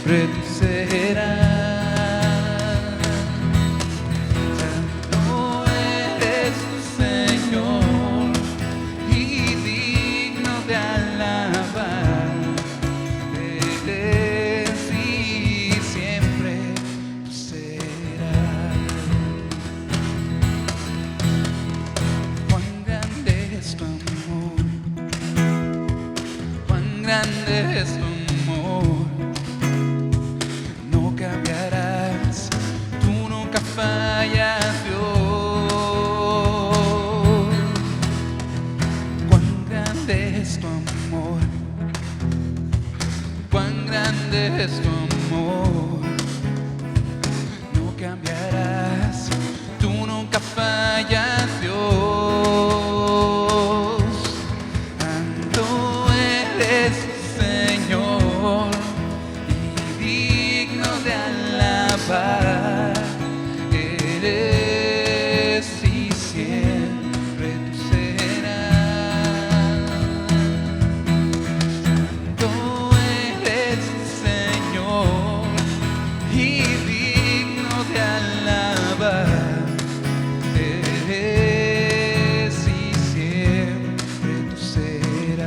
siempre tú serás. Santo eres tu Señor y digno de alabar. Eres y siempre tú serás. Cuán grande es tu amor, cuán grande es tu amor. No cambiarás, tú nunca fallas, Dios. Cuán grande es tu amor, cuán grande es tu amor. No cambiarás, tú nunca fallas, Dios. Santo eres, Señor, y digno de alabar. Eres y siempre tú serás. Santo eres, Señor, y digno de alabar. Eres y siempre tú serás.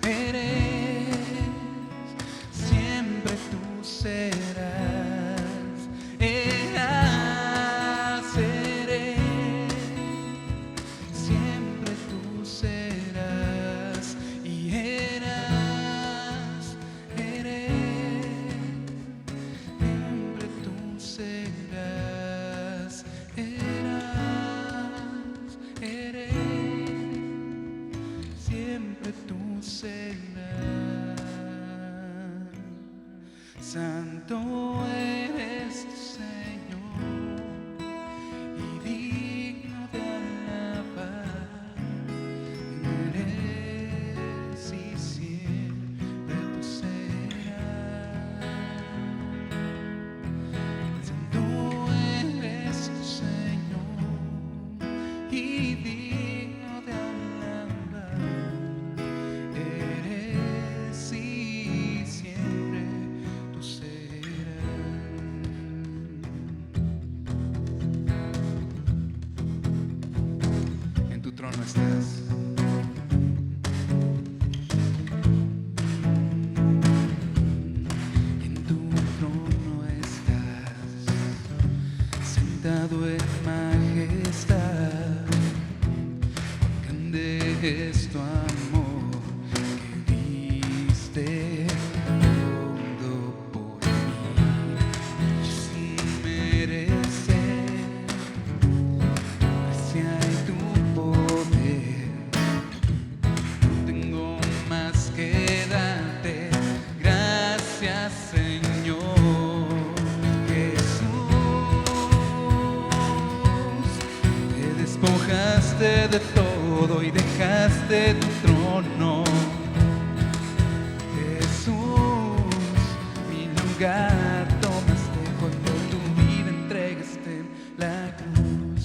Eres, siempre tú serás. Siempre tú serás. Y siempre tú serás. Siempre tú serás. Santo eres tu Señor y digno de alabar. Eres y siempre tú serás. Santo eres tu Señor y digno de alabar. Eres y siempre tú serás. En tu trono estás. En tu trono estás, sentado en majestad. Grande es tu amor que diste todo por mí. Yo sin merecer tu gracia y tu poder, no tengo más que darte. Gracias, Señor Jesús. Te despojaste de todo y dejaste tu trono. Jesús, mi lugar tomaste cuando tu vida entregaste en la cruz.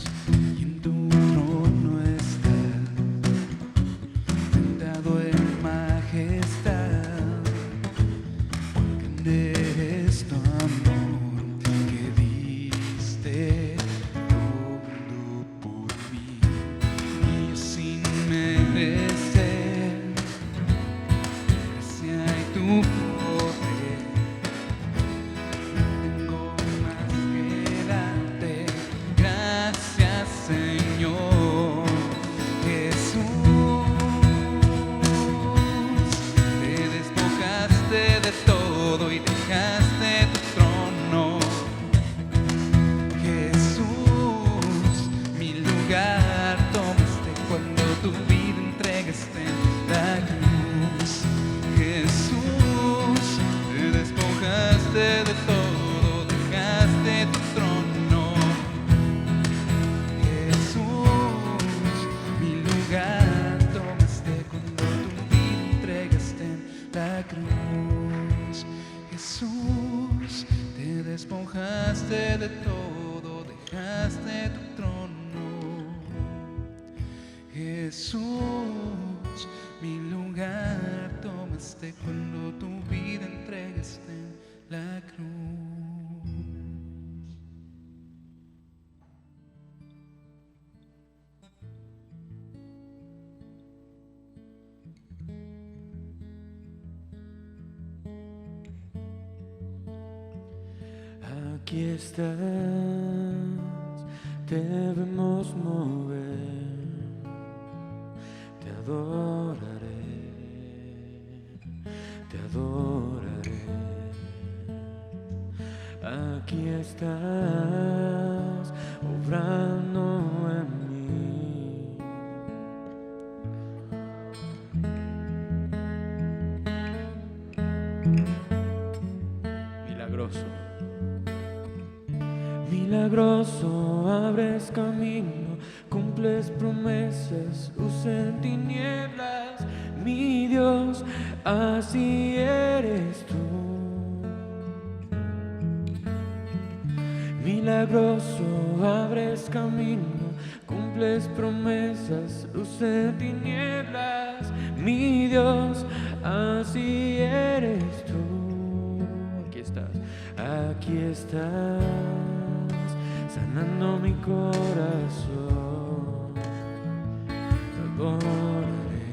Y en tu trono estás, sentado en majestad. Grande es tu amor que diste todo por mí. Y yo sin merecer gracia y tu poder, no tengo más que darte. Gracias, Señor Jesús. Te despojaste de todo y dejaste tu trono. Jesús, mi lugar tomaste cuando tu vida entregaste en la cruz. Jesús, te despojaste de todo, dejaste tu trono. Jesús, mi lugar tomaste cuando tu vida entregaste en la cruz. Jesús, te despojaste de todo, dejaste tu trono. Jesús, mi tomaste cuando tu vida entregaste en la cruz. Aquí estás, debemos mover, te adoraré, te adoraré. Aquí estás, obrando en mí. Milagroso. Milagroso, abres camino, cumples promesas, luz en tinieblas. Mi Dios, así eres tú. Milagroso, abres camino, cumples promesas, luz en tinieblas. Mi Dios, así eres tú. Aquí estás, aquí estás, sanando mi corazón. Te adoraré,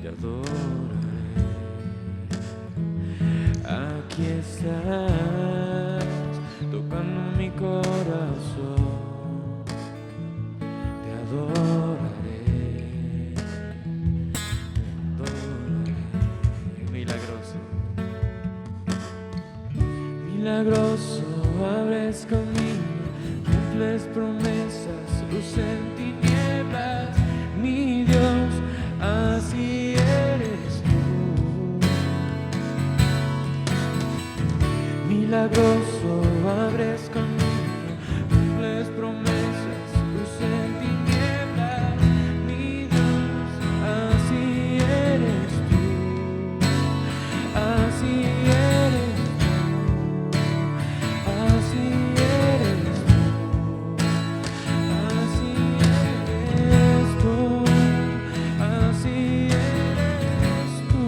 te adoraré. Aquí estás, tocando mi corazón. Te adoraré, te adoraré. Milagroso, milagroso, abres camino, cumples promesas, luz en tinieblas. Mi Dios, así eres tú. Milagroso, abres camino, cumples promesas, luz en tinieblas. Mi Dios, así eres tú. Así eres tú. Así eres tú. Así eres tú. Así eres tú.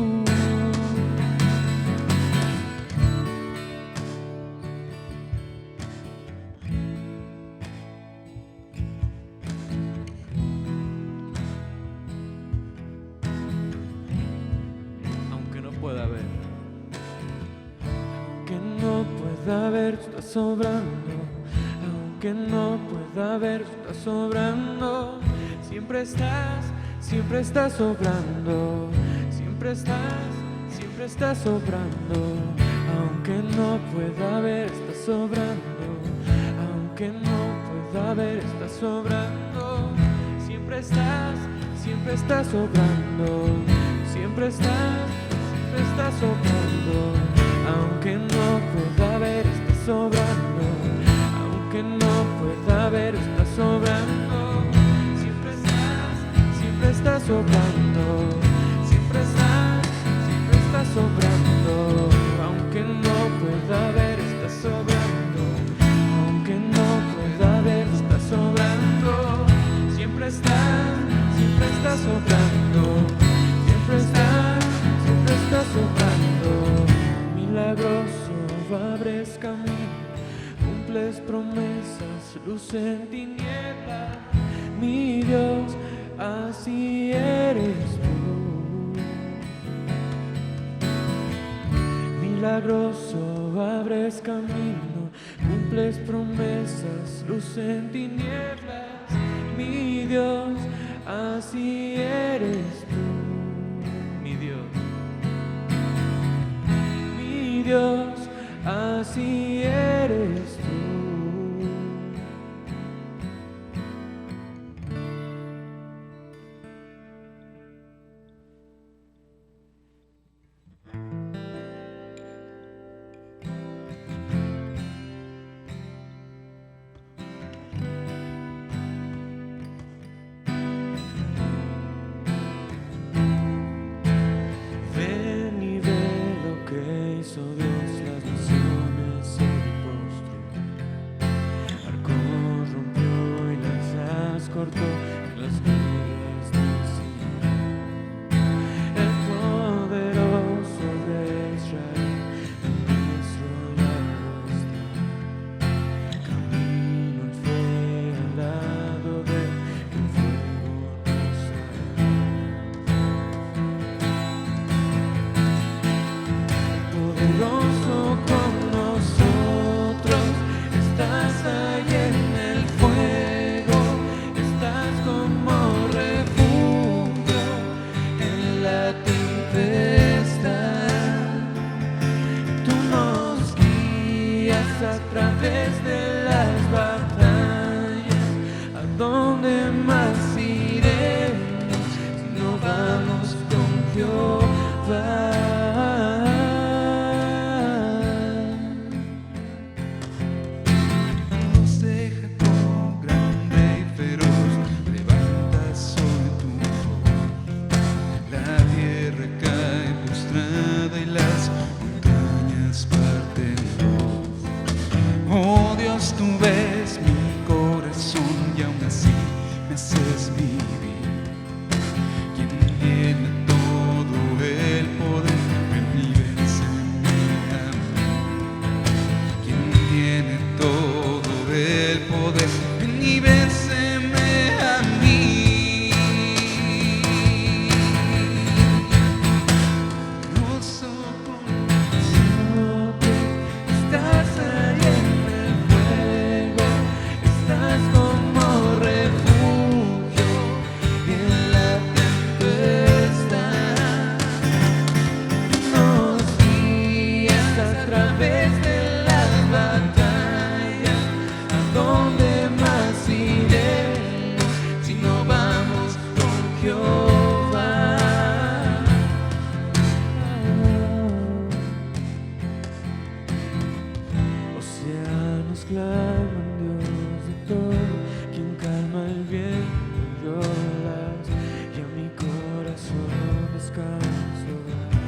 Aunque no pueda ver, aunque no pueda ver, estás sobrando. Aunque no pueda ver, estás sobrando. Siempre estás sobrando. Siempre estás sobrando. Aunque no pueda ver, estás sobrando. Aunque no pueda ver, estás sobrando. Siempre estás sobrando. Siempre estás sobrando. Aunque no pueda ver, estás sobrando. Aunque no pueda ver, estás sobrando. Siempre estás sobrando. Siempre estás sobrando. Aunque no pueda ver, estás sobrando. Aunque no pueda ver, estás sobrando. Siempre estás sobrando. Siempre estás sobrando. Milagroso, abres camino, cumples promesas, luz en tinieblas. Mi Dios, así eres tú. Milagroso, abres camino, cumples promesas, luz en tinieblas. Mi Dios, así eres tú. Mi Dios, mi Dios, así eres tú. Ven y ve lo que hizo Dios, las naciones se postró. Arcos rompió y lanzas cortó en las guerras del cielo. dónde más iremos si no vamos con Jehová? Nos deja como grande y feroz, levantas hoy tu voz. La tierra cae postrada y las montañas parten en dos. Oh Dios, tú ves mi corazón y aún así me haces vivir. Quien tiene todo el poder, ven y vénseme a mí. Quien tiene todo el poder, ven y vénseme a mí. Poderoso con estás ahí en el fuego, estás como refugio en la tempestad. Nos guías a través de las batallas. ¿A dónde más iremos si no vamos con Jehová? Océanos claman, Dios de todo, quien calma el viento y olas, y a mi corazón descanso da.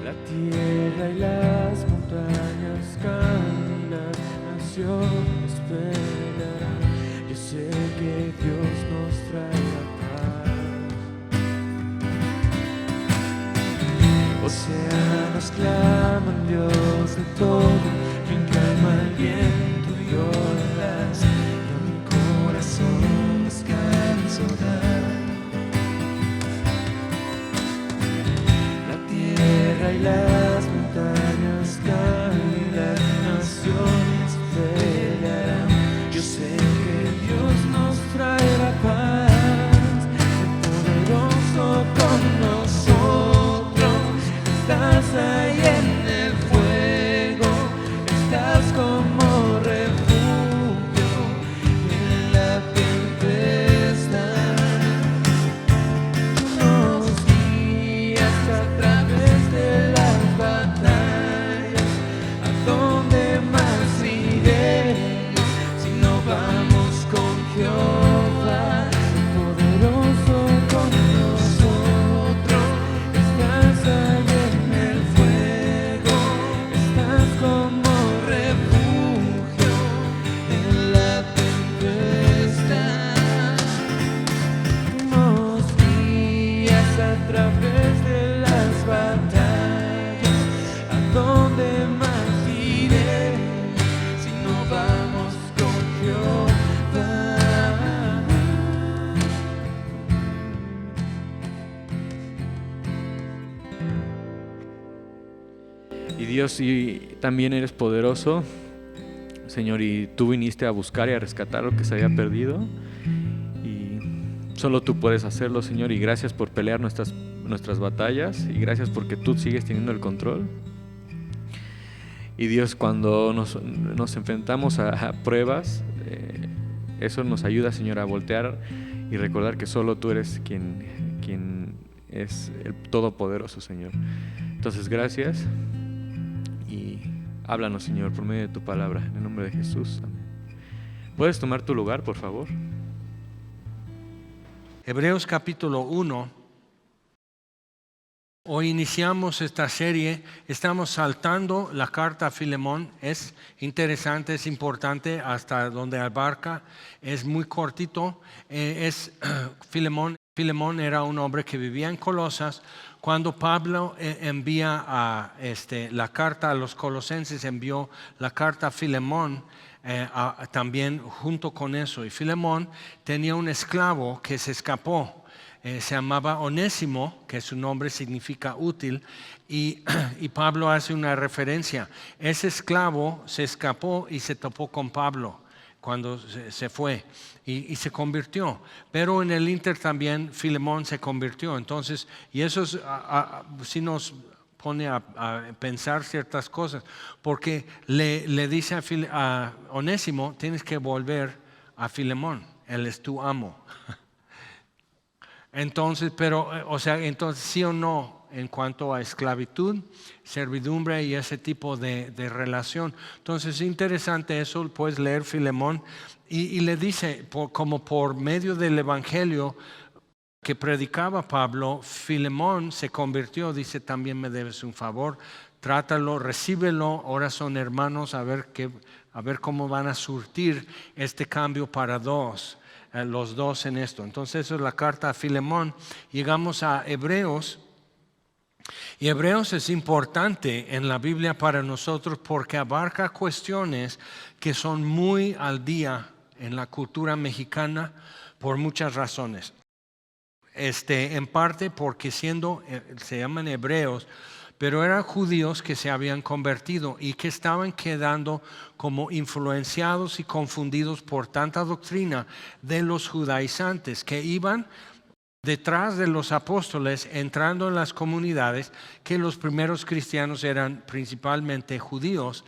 La tierra y las montañas caen y las naciones pelearán. Yo sé que Dios nos traerá paz. Océanos claman, Dios de todo, quien calma el viento y olas, y a mi corazón descanso da. La tierra y las montañas caen y las naciones pelearán. Yo sé que Dios nos traerá paz, el poderoso con nosotros. Estás ahí en el fuego, estás como refugio en la tempestad. Nos guías a través de las batallas. ¿A dónde más iremos si no vamos con Jehová? Poderoso con nosotros, estás ahí en el fuego, estás como refugio en la tempestad. Nos guías a través de las batallas. ¿A dónde más iremos si no vamos con Jehová? Y Dios, y también eres poderoso, Señor, y tú viniste a buscar y a rescatar lo que se había perdido. Y solo tú puedes hacerlo, Señor, y gracias por pelear nuestras batallas, y gracias porque tú sigues teniendo el control. Y Dios, cuando nos enfrentamos a pruebas, eso nos ayuda, Señor, a voltear y recordar que solo tú eres quien es el Todopoderoso, Señor. Entonces, gracias, y háblanos, Señor, por medio de tu palabra, en el nombre de Jesús. Amén. ¿Puedes tomar tu lugar, por favor? Hebreos capítulo 1. Hoy iniciamos esta serie, estamos saltando la carta a Filemón. Es interesante, es importante hasta donde abarca, es muy cortito. Filemón era un hombre que vivía en Colosas. Cuando Pablo envía la carta a los colosenses, envió la carta a Filemón también junto con eso. Y Filemón tenía un esclavo que se escapó. Se llamaba Onésimo, que su nombre significa útil, y Pablo hace una referencia. Ese esclavo se escapó y se topó con Pablo cuando se fue y se convirtió. Pero en el inter también Filemón se convirtió. Entonces, y eso es, si nos pone a pensar ciertas cosas, porque le dice a Onésimo, tienes que volver a Filemón, él es tu amo. Entonces, entonces sí o no en cuanto a esclavitud, servidumbre y ese tipo de relación. Entonces es interesante eso, puedes leer Filemón y le dice, como por medio del evangelio que predicaba Pablo, Filemón se convirtió, dice, también me debes un favor, trátalo, recíbelo, ahora son hermanos, a ver cómo van a surtir este cambio para los dos en esto. Entonces eso es la carta a Filemón. Llegamos a Hebreos, y Hebreos es importante en la Biblia para nosotros porque abarca cuestiones que son muy al día en la cultura mexicana por muchas razones. En parte porque se llaman hebreos, pero eran judíos que se habían convertido y que estaban quedando como influenciados y confundidos por tanta doctrina de los judaizantes que iban detrás de los apóstoles, entrando en las comunidades, que los primeros cristianos eran principalmente judíos,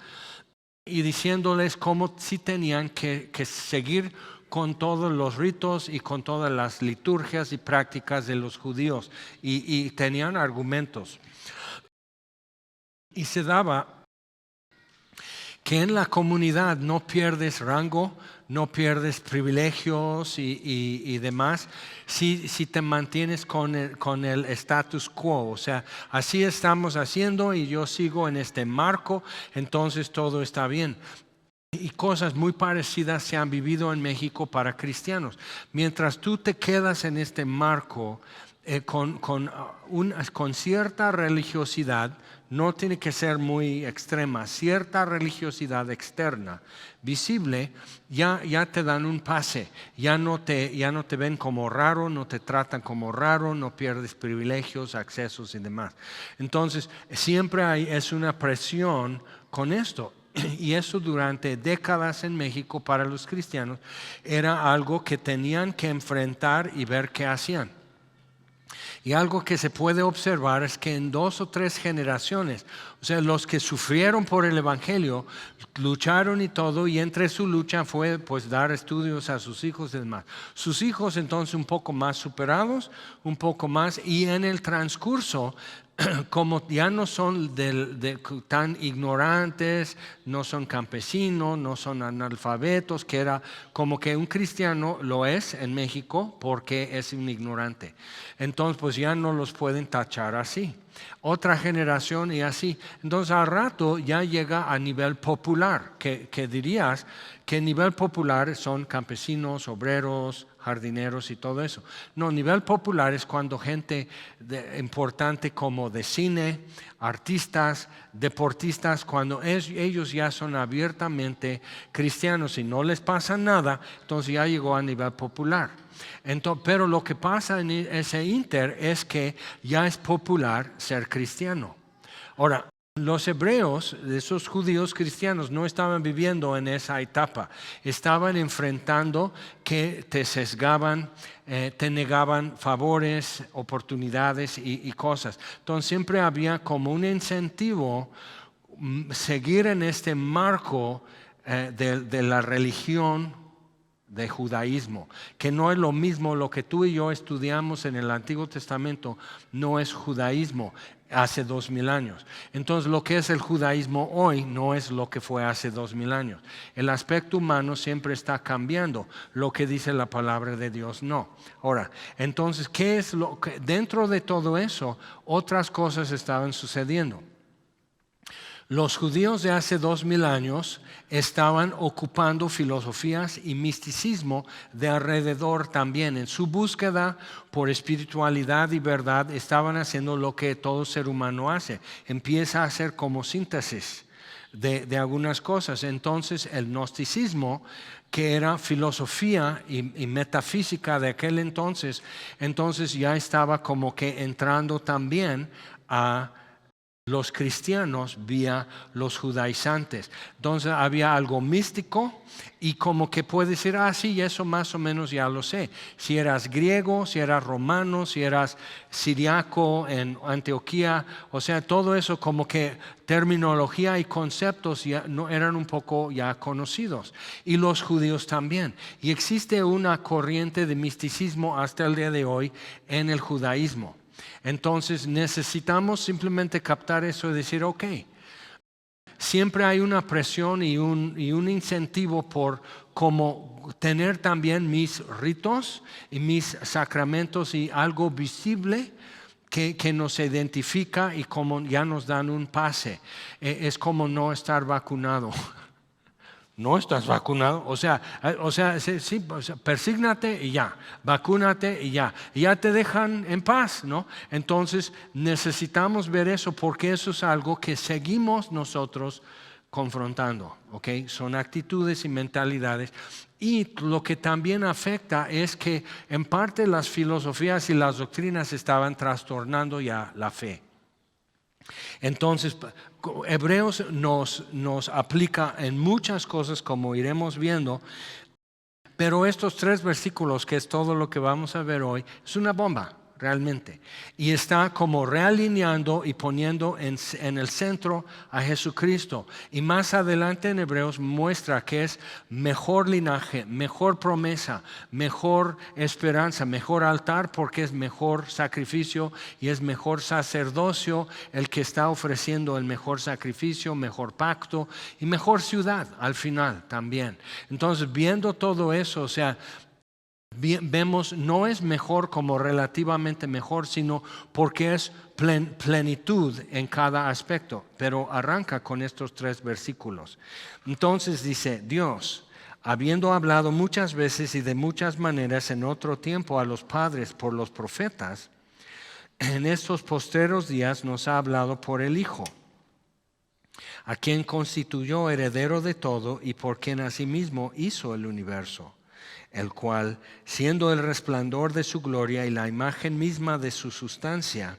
y diciéndoles cómo sí tenían que seguir con todos los ritos y con todas las liturgias y prácticas de los judíos, y tenían argumentos. Y se daba que en la comunidad no pierdes rango, no pierdes privilegios y demás si te mantienes con el status quo. O sea, así estamos haciendo y yo sigo en este marco, entonces todo está bien. Y cosas muy parecidas se han vivido en México para cristianos. Mientras tú te quedas en este marco con cierta religiosidad, no tiene que ser muy extrema, cierta religiosidad externa, visible, ya te dan un pase, ya no te ven como raro, no te tratan como raro, no pierdes privilegios, accesos y demás. Entonces, siempre es una presión con esto. Y eso durante décadas en México para los cristianos era algo que tenían que enfrentar y ver qué hacían. Y algo que se puede observar es que en 2 o 3 generaciones, o sea, los que sufrieron por el evangelio, lucharon y todo, y entre su lucha fue pues dar estudios a sus hijos y demás. Sus hijos entonces un poco más superados, un poco más, y en el transcurso, como ya no son tan ignorantes, no son campesinos, no son analfabetos, que era como que un cristiano lo es en México porque es un ignorante. Entonces pues ya no los pueden tachar así. Otra generación y así. Entonces al rato ya llega a nivel popular, que dirías que nivel popular son campesinos, obreros, jardineros y todo eso. No, nivel popular es cuando gente importante como de cine, artistas, deportistas, cuando ellos ya son abiertamente cristianos y no les pasa nada, entonces ya llegó a nivel popular. Pero lo que pasa en ese inter es que ya es popular ser cristiano. Ahora, los hebreos, esos judíos cristianos, no estaban viviendo en esa etapa. Estaban enfrentando que te sesgaban, te negaban favores, oportunidades y cosas. Entonces siempre había como un incentivo seguir en este marco de la religión de judaísmo, que no es lo mismo. Lo que tú y yo estudiamos en el Antiguo Testamento no es judaísmo hace 2000 años. Entonces lo que es el judaísmo hoy no es lo que fue hace 2000 años. El aspecto humano siempre está cambiando, lo que dice la palabra de Dios no. Ahora, entonces, ¿qué es lo que dentro de todo eso? Otras cosas estaban sucediendo. Los judíos de hace 2000 años estaban ocupando filosofías y misticismo de alrededor también. En su búsqueda por espiritualidad y verdad estaban haciendo lo que todo ser humano hace. Empieza a hacer como síntesis de algunas cosas. Entonces el gnosticismo, que era filosofía y metafísica de aquel entonces ya estaba como que entrando también a los cristianos vía los judaizantes. Entonces había algo místico y como que puedes decir, sí, eso más o menos ya lo sé. Si eras griego, si eras romano, si eras siriaco en Antioquía, o sea, todo eso como que terminología y conceptos ya no eran un poco ya conocidos. Y los judíos también. Y existe una corriente de misticismo hasta el día de hoy en el judaísmo. Entonces necesitamos simplemente captar eso y decir, ok, siempre hay una presión y un incentivo por como tener también mis ritos y mis sacramentos y algo visible que nos identifica y como ya nos dan un pase. Es como no estar vacunado. No estás vacunado, o sea, sí, persígnate y ya, vacúnate y ya te dejan en paz, ¿no? Entonces necesitamos ver eso porque eso es algo que seguimos nosotros confrontando, ¿ok? Son actitudes y mentalidades. Y lo que también afecta es que en parte las filosofías y las doctrinas estaban trastornando ya la fe. Entonces, Hebreos nos aplica en muchas cosas como iremos viendo, pero estos 3 versículos, que es todo lo que vamos a ver hoy, es una bomba realmente. Y está como realineando y poniendo en el centro a Jesucristo. Y más adelante en Hebreos muestra que es mejor linaje, mejor promesa, mejor esperanza, mejor altar, porque es mejor sacrificio y es mejor sacerdocio el que está ofreciendo el mejor sacrificio, mejor pacto y mejor ciudad al final también. Entonces, viendo todo eso, o sea, vemos no es mejor como relativamente mejor, sino porque es plenitud en cada aspecto. Pero arranca con estos 3 versículos. Entonces dice, Dios, habiendo hablado muchas veces y de muchas maneras en otro tiempo a los padres por los profetas, en estos postreros días nos ha hablado por el Hijo, a quien constituyó heredero de todo y por quien asimismo hizo el universo, el cual, siendo el resplandor de su gloria y la imagen misma de su sustancia,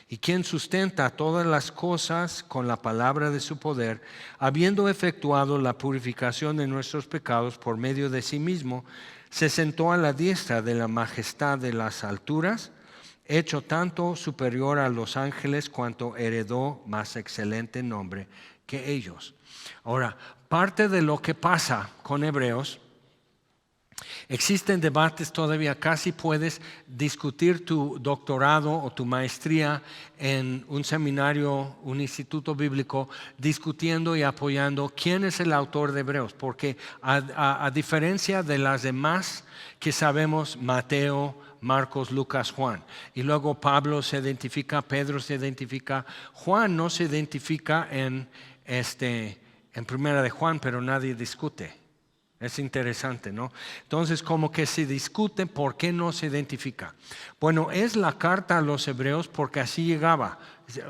y quien sustenta todas las cosas con la palabra de su poder, habiendo efectuado la purificación de nuestros pecados por medio de sí mismo, se sentó a la diestra de la majestad de las alturas, hecho tanto superior a los ángeles cuanto heredó más excelente nombre que ellos. Ahora, parte de lo que pasa con Hebreos, existen debates todavía, casi puedes discutir tu doctorado o tu maestría en un seminario, un instituto bíblico, discutiendo y apoyando quién es el autor de Hebreos, porque a diferencia de las demás que sabemos, Mateo, Marcos, Lucas, Juan, y luego Pablo se identifica, Pedro se identifica, Juan no se identifica en Primera de Juan, pero nadie discute. Es interesante, ¿no? Entonces, como que se discute por qué no se identifica. Bueno, es la carta a los hebreos porque así llegaba.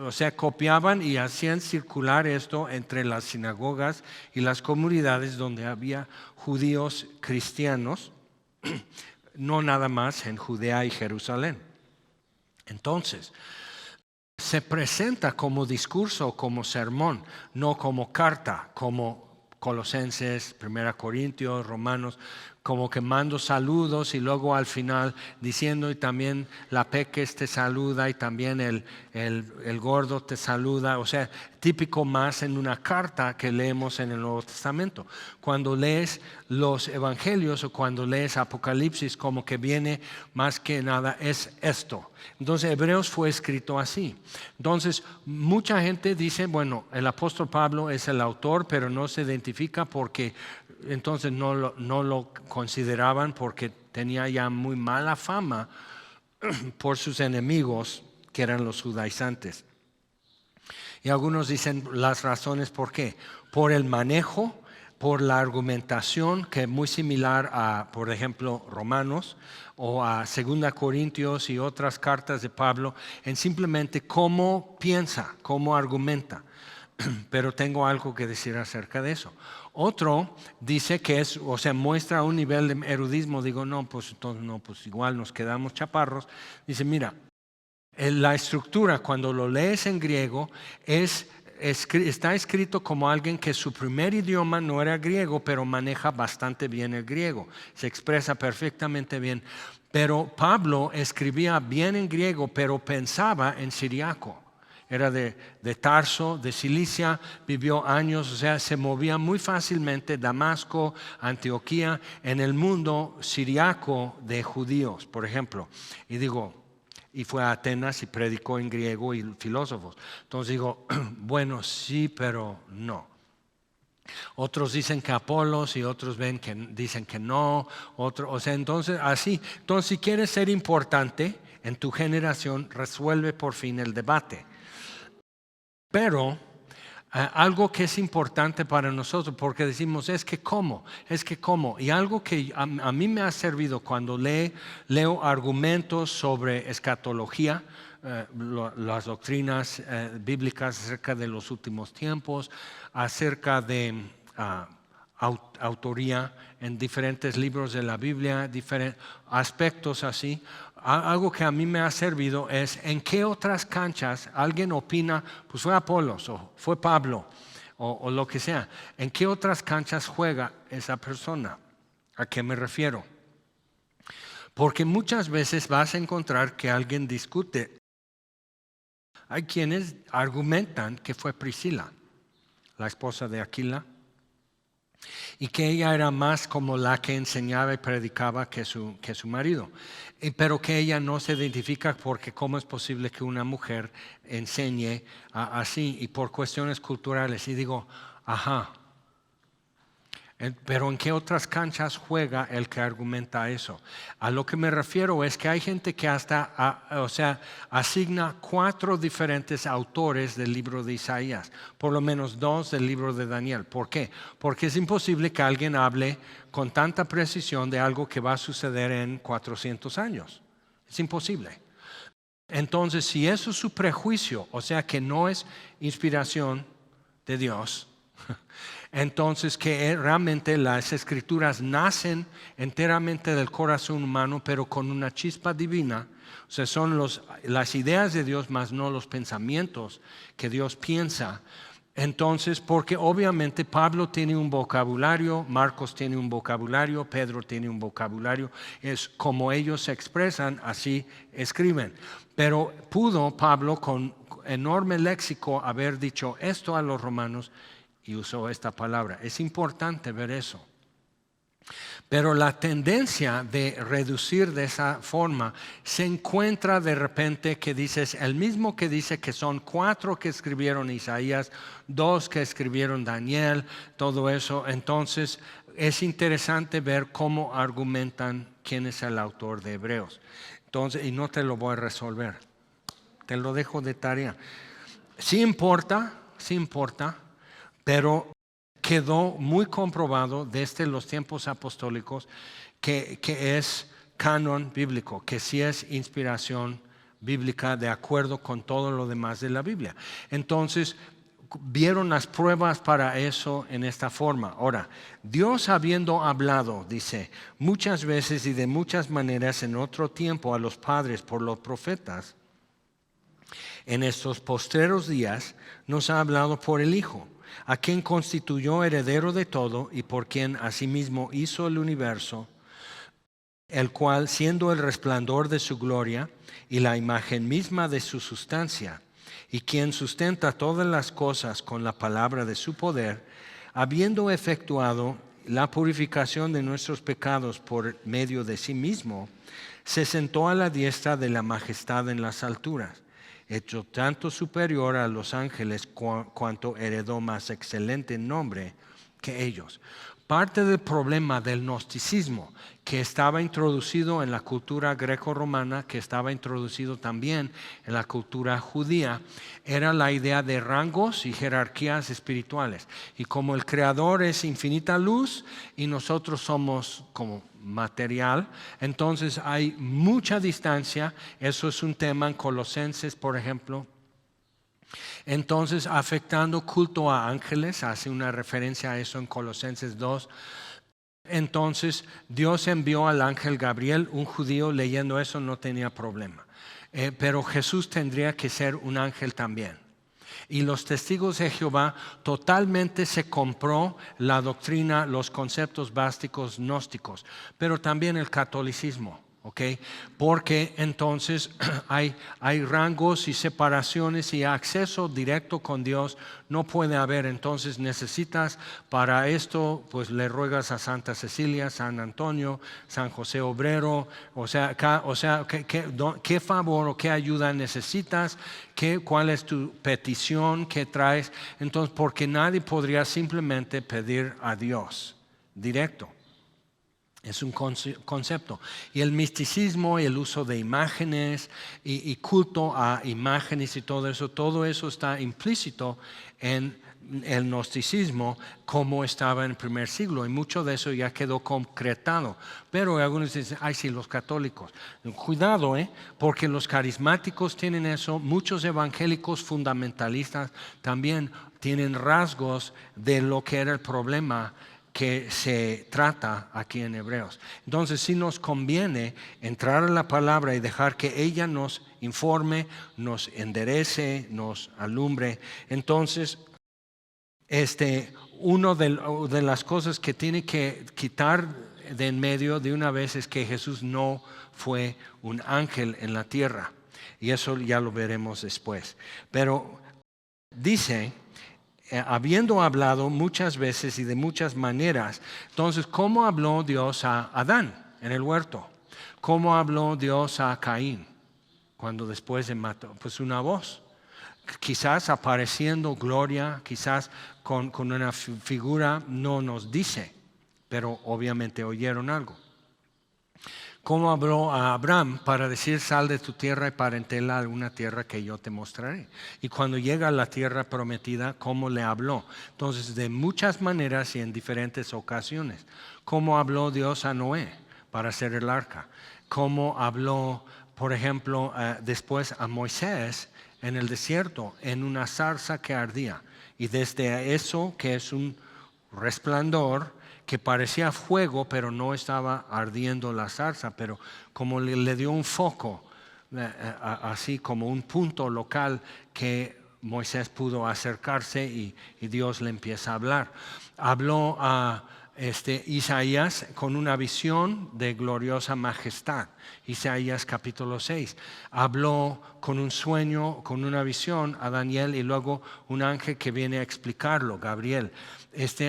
O sea, copiaban y hacían circular esto entre las sinagogas y las comunidades donde había judíos cristianos, no nada más en Judea y Jerusalén. Entonces, se presenta como discurso, como sermón, no como carta, como Colosenses, 1 Corintios, Romanos, como que mando saludos y luego al final diciendo y también la peques te saluda y también el gordo te saluda. O sea, típico más en una carta que leemos en el Nuevo Testamento. Cuando lees los evangelios o cuando lees Apocalipsis, como que viene más que nada es esto. Entonces Hebreos fue escrito así. Entonces mucha gente dice, bueno, el apóstol Pablo es el autor, pero no se identifica porque entonces no lo consideraban porque tenía ya muy mala fama por sus enemigos, que eran los judaizantes. Y algunos dicen las razones por qué. Por el manejo, por la argumentación, que es muy similar a, por ejemplo, Romanos o a 2 Corintios y otras cartas de Pablo, en simplemente cómo piensa, cómo argumenta. Pero tengo algo que decir acerca de eso. Otro dice que es, o sea, muestra un nivel de erudismo. Digo, no, pues entonces no, pues igual nos quedamos chaparros. Dice, mira, la estructura, cuando lo lees en griego, está escrito como alguien que su primer idioma no era griego, pero maneja bastante bien el griego, se expresa perfectamente bien. Pero Pablo escribía bien en griego, pero pensaba en siriaco. Era de Tarso, de Cilicia, vivió años, o sea, se movía muy fácilmente Damasco, Antioquía, en el mundo siriaco de judíos, por ejemplo. Y fue a Atenas y predicó en griego y filósofos. Entonces digo, bueno, sí, pero no. Otros dicen que Apolos y otros dicen que no. Entonces así. Entonces, si quieres ser importante en tu generación, resuelve por fin el debate. Pero algo que es importante para nosotros, porque decimos, es que cómo. Y algo que a mí me ha servido cuando leo argumentos sobre escatología, las doctrinas bíblicas acerca de los últimos tiempos, acerca de autoría en diferentes libros de la Biblia, diferentes aspectos así. Algo que a mí me ha servido es en qué otras canchas alguien opina, pues fue Apolos o fue Pablo o lo que sea. ¿En qué otras canchas juega esa persona? ¿A qué me refiero? Porque muchas veces vas a encontrar que alguien discute. Hay quienes argumentan que fue Priscila, la esposa de Aquila, y que ella era más como la que enseñaba y predicaba que su marido, pero que ella no se identifica porque cómo es posible que una mujer enseñe así y por cuestiones culturales. Y digo, ajá, pero ¿en qué otras canchas juega el que argumenta eso? A lo que me refiero es que hay gente que hasta, asigna 4 diferentes autores del libro de Isaías, por lo menos 2 del libro de Daniel. ¿Por qué? Porque es imposible que alguien hable con tanta precisión de algo que va a suceder en 400 años. Es imposible. Entonces, si eso es su prejuicio, o sea que no es inspiración de Dios, entonces que realmente las escrituras nacen enteramente del corazón humano, pero con una chispa divina. O sea, son las ideas de Dios, más no los pensamientos que Dios piensa. Entonces, porque obviamente Pablo tiene un vocabulario, Marcos tiene un vocabulario, Pedro tiene un vocabulario, es como ellos se expresan, así escriben. Pero pudo Pablo con enorme léxico haber dicho esto a los romanos y usó esta palabra. Es importante ver eso. Pero la tendencia de reducir de esa forma se encuentra de repente que dices, el mismo que dice que son 4 que escribieron Isaías, 2 que escribieron Daniel, todo eso. Entonces es interesante ver cómo argumentan quién es el autor de Hebreos. Entonces, y no te lo voy a resolver, te lo dejo de tarea. Sí importa, pero quedó muy comprobado desde los tiempos apostólicos que es canon bíblico, que sí es inspiración bíblica de acuerdo con todo lo demás de la Biblia. Entonces, vieron las pruebas para eso en esta forma. Ahora, Dios habiendo hablado, dice, muchas veces y de muchas maneras en otro tiempo a los padres por los profetas, en estos postreros días nos ha hablado por el Hijo, a quien constituyó heredero de todo y por quien asimismo hizo el universo, el cual, siendo el resplandor de su gloria y la imagen misma de su sustancia, y quien sustenta todas las cosas con la palabra de su poder, habiendo efectuado la purificación de nuestros pecados por medio de sí mismo, se sentó a la diestra de la majestad en las alturas, hecho tanto superior a los ángeles cuanto heredó más excelente nombre que ellos. Parte del problema del gnosticismo que estaba introducido en la cultura greco-romana, que estaba introducido también en la cultura judía, era la idea de rangos y jerarquías espirituales. Y como el Creador es infinita luz y nosotros somos como material, entonces hay mucha distancia. Eso es un tema en Colosenses, por ejemplo. Entonces, afectando culto a ángeles, hace una referencia a eso en Colosenses 2. Entonces, Dios envió al ángel Gabriel, un judío leyendo eso no tenía problema. pero Jesús tendría que ser un ángel también. Y los testigos de Jehová totalmente se compró la doctrina, los conceptos básicos gnósticos, pero también el catolicismo. Okay. Porque entonces hay rangos y separaciones y acceso directo con Dios no puede haber. Entonces necesitas para esto, pues le ruegas a Santa Cecilia, San Antonio, San José Obrero. O sea, ¿qué favor o qué ayuda necesitas? ¿Cuál es tu petición que traes? Entonces, porque nadie podría simplemente pedir a Dios directo. Es un concepto. Y el misticismo y el uso de imágenes y culto a imágenes y todo eso está implícito en el gnosticismo como estaba en el primer siglo. Y mucho de eso ya quedó concretado. Pero algunos dicen, ay sí, los católicos. Cuidado, porque los carismáticos tienen eso. Muchos evangélicos fundamentalistas también tienen rasgos de lo que era el problema que se trata aquí en Hebreos. Entonces sí nos conviene entrar en la palabra y dejar que ella nos informe, nos enderece, nos alumbre. Entonces, una de las cosas que tiene que quitar de en medio de una vez es que Jesús no fue un ángel en la tierra. Y eso ya lo veremos después. Pero dice, habiendo hablado muchas veces y de muchas maneras, entonces, ¿cómo habló Dios a Adán en el huerto? ¿Cómo habló Dios a Caín cuando después se mató? Pues una voz, quizás apareciendo gloria, quizás con una figura, no nos dice, pero obviamente oyeron algo. ¿Cómo habló a Abraham para decir sal de tu tierra y parentela a una tierra que yo te mostraré? Y cuando llega a la tierra prometida, ¿cómo le habló? Entonces, de muchas maneras y en diferentes ocasiones. ¿Cómo habló Dios a Noé para hacer el arca? ¿Cómo habló, por ejemplo, después a Moisés en el desierto, en una zarza que ardía? Y desde eso, que es un resplandor, que parecía fuego, pero no estaba ardiendo la zarza, pero como le dio un foco, así como un punto local que Moisés pudo acercarse y Dios le empieza a hablar. Habló a Isaías con una visión de gloriosa majestad, Isaías capítulo 6. Habló con un sueño, con una visión a Daniel y luego un ángel que viene a explicarlo, Gabriel.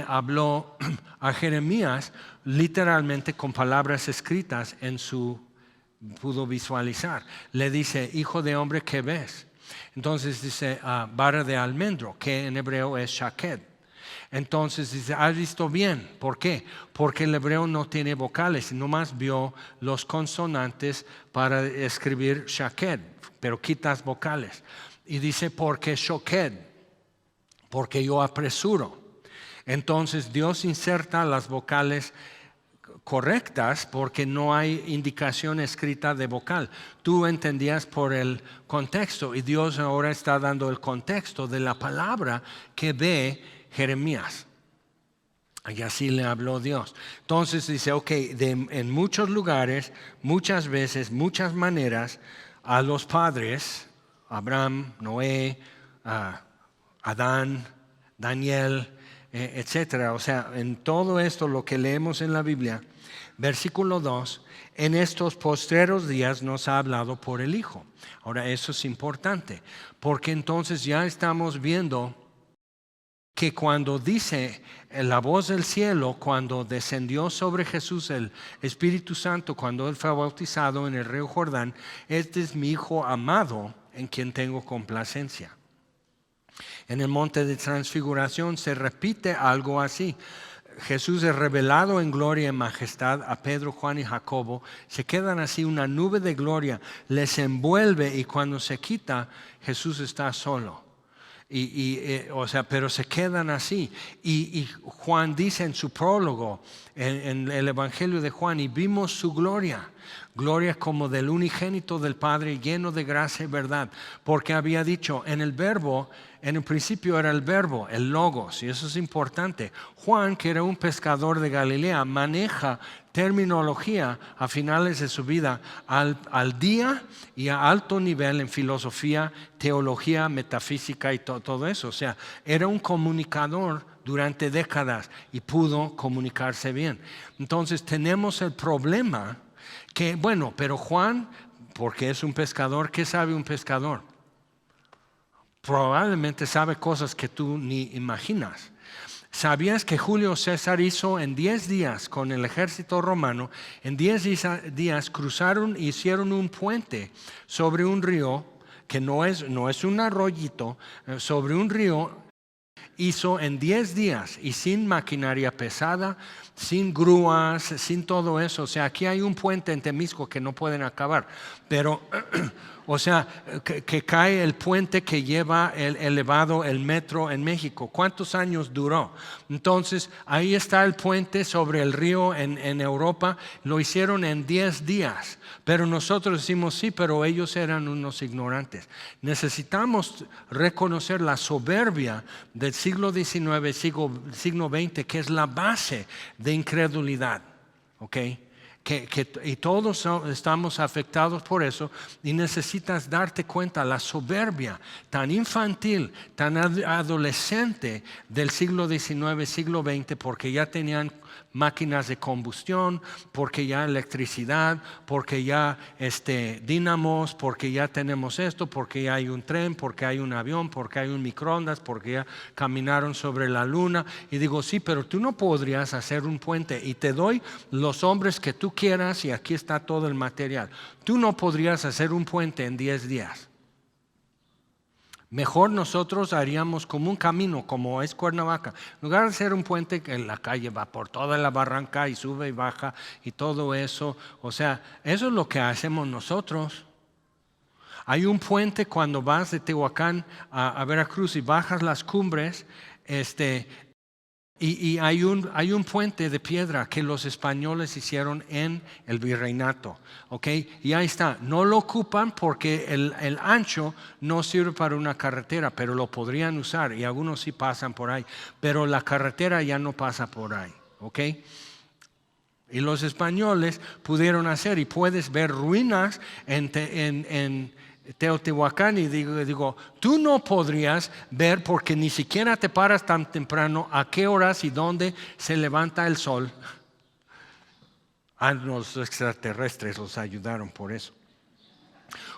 Habló a Jeremías literalmente con palabras escritas pudo visualizar. Le dice, hijo de hombre, ¿qué ves? Entonces dice, vara de almendro, que en hebreo es shaked. Entonces dice, ¿has visto bien? ¿Por qué? Porque el hebreo no tiene vocales, nomás vio los consonantes para escribir shaked, pero quitas vocales. Y dice, porque shoked, porque yo apresuro. Entonces Dios inserta las vocales correctas porque no hay indicación escrita de vocal. Tú entendías por el contexto y Dios ahora está dando el contexto de la palabra que ve Jeremías. Y así le habló Dios. Entonces dice, en muchos lugares, muchas veces, muchas maneras, a los padres, Abraham, Noé, Adán, Daniel, etcétera. O sea, en todo esto lo que leemos en la Biblia, versículo 2, en estos postreros días nos ha hablado por el Hijo. Ahora eso es importante, porque entonces ya estamos viendo que cuando dice la voz del cielo, cuando descendió sobre Jesús el Espíritu Santo, cuando Él fue bautizado en el río Jordán, este es mi Hijo amado en quien tengo complacencia. En el monte de transfiguración se repite algo así. Jesús es revelado en gloria y majestad a Pedro, Juan y Jacobo. Se quedan así, una nube de gloria les envuelve y cuando se quita, Jesús está solo. Pero se quedan así. Y Juan dice en su prólogo, en el Evangelio de Juan, y vimos su gloria como del unigénito del Padre, lleno de gracia y verdad, porque había dicho, en el verbo en el principio era el verbo, el logos, y eso es importante. Juan, que era un pescador de Galilea, maneja terminología a finales de su vida al día y a alto nivel en filosofía, teología, metafísica y todo eso. O sea, era un comunicador durante décadas y pudo comunicarse bien. Entonces tenemos el problema que, bueno, pero Juan, porque es un pescador, ¿qué sabe un pescador? Probablemente sabe cosas que tú ni imaginas. ¿Sabías que Julio César hizo en 10 días con el ejército romano? En 10 días cruzaron e hicieron un puente sobre un río, que no es un arroyito, sobre un río. Hizo en 10 días y sin maquinaria pesada, sin grúas, sin todo eso. O sea, aquí hay un puente en Temisco que no pueden acabar. Pero, o sea, que cae el puente que lleva el elevado, el metro en México. ¿Cuántos años duró? Entonces, ahí está el puente sobre el río en Europa. Lo hicieron en 10 días. Pero nosotros decimos sí, pero ellos eran unos ignorantes. Necesitamos reconocer la soberbia del siglo XIX, siglo XX, que es la base de incredulidad. ¿Ok? Y todos estamos afectados por eso, y necesitas darte cuenta la soberbia tan infantil, tan adolescente del siglo XIX, siglo XX, porque ya tenían máquinas de combustión, porque ya electricidad, porque ya dínamos, porque ya tenemos esto, porque ya hay un tren, porque hay un avión, porque hay un microondas, porque ya caminaron sobre la luna. Y digo, sí, pero tú no podrías hacer un puente, y te doy los hombres que tú quieras y aquí está todo el material. Tú no podrías hacer un puente en 10 días. Mejor nosotros haríamos como un camino, como es Cuernavaca. En lugar de hacer un puente que en la calle va por toda la barranca y sube y baja y todo eso. O sea, eso es lo que hacemos nosotros. Hay un puente cuando vas de Tehuacán a Veracruz y bajas las cumbres, y hay un puente de piedra que los españoles hicieron en el virreinato, ¿ok? Y ahí está, no lo ocupan porque el ancho no sirve para una carretera, pero lo podrían usar, y algunos sí pasan por ahí, pero la carretera ya no pasa por ahí, ¿ok? Y los españoles pudieron hacer, y puedes ver ruinas en Teotihuacán, y digo, tú no podrías ver, porque ni siquiera te paras tan temprano, a qué horas y dónde se levanta el sol. Los extraterrestres los ayudaron por eso.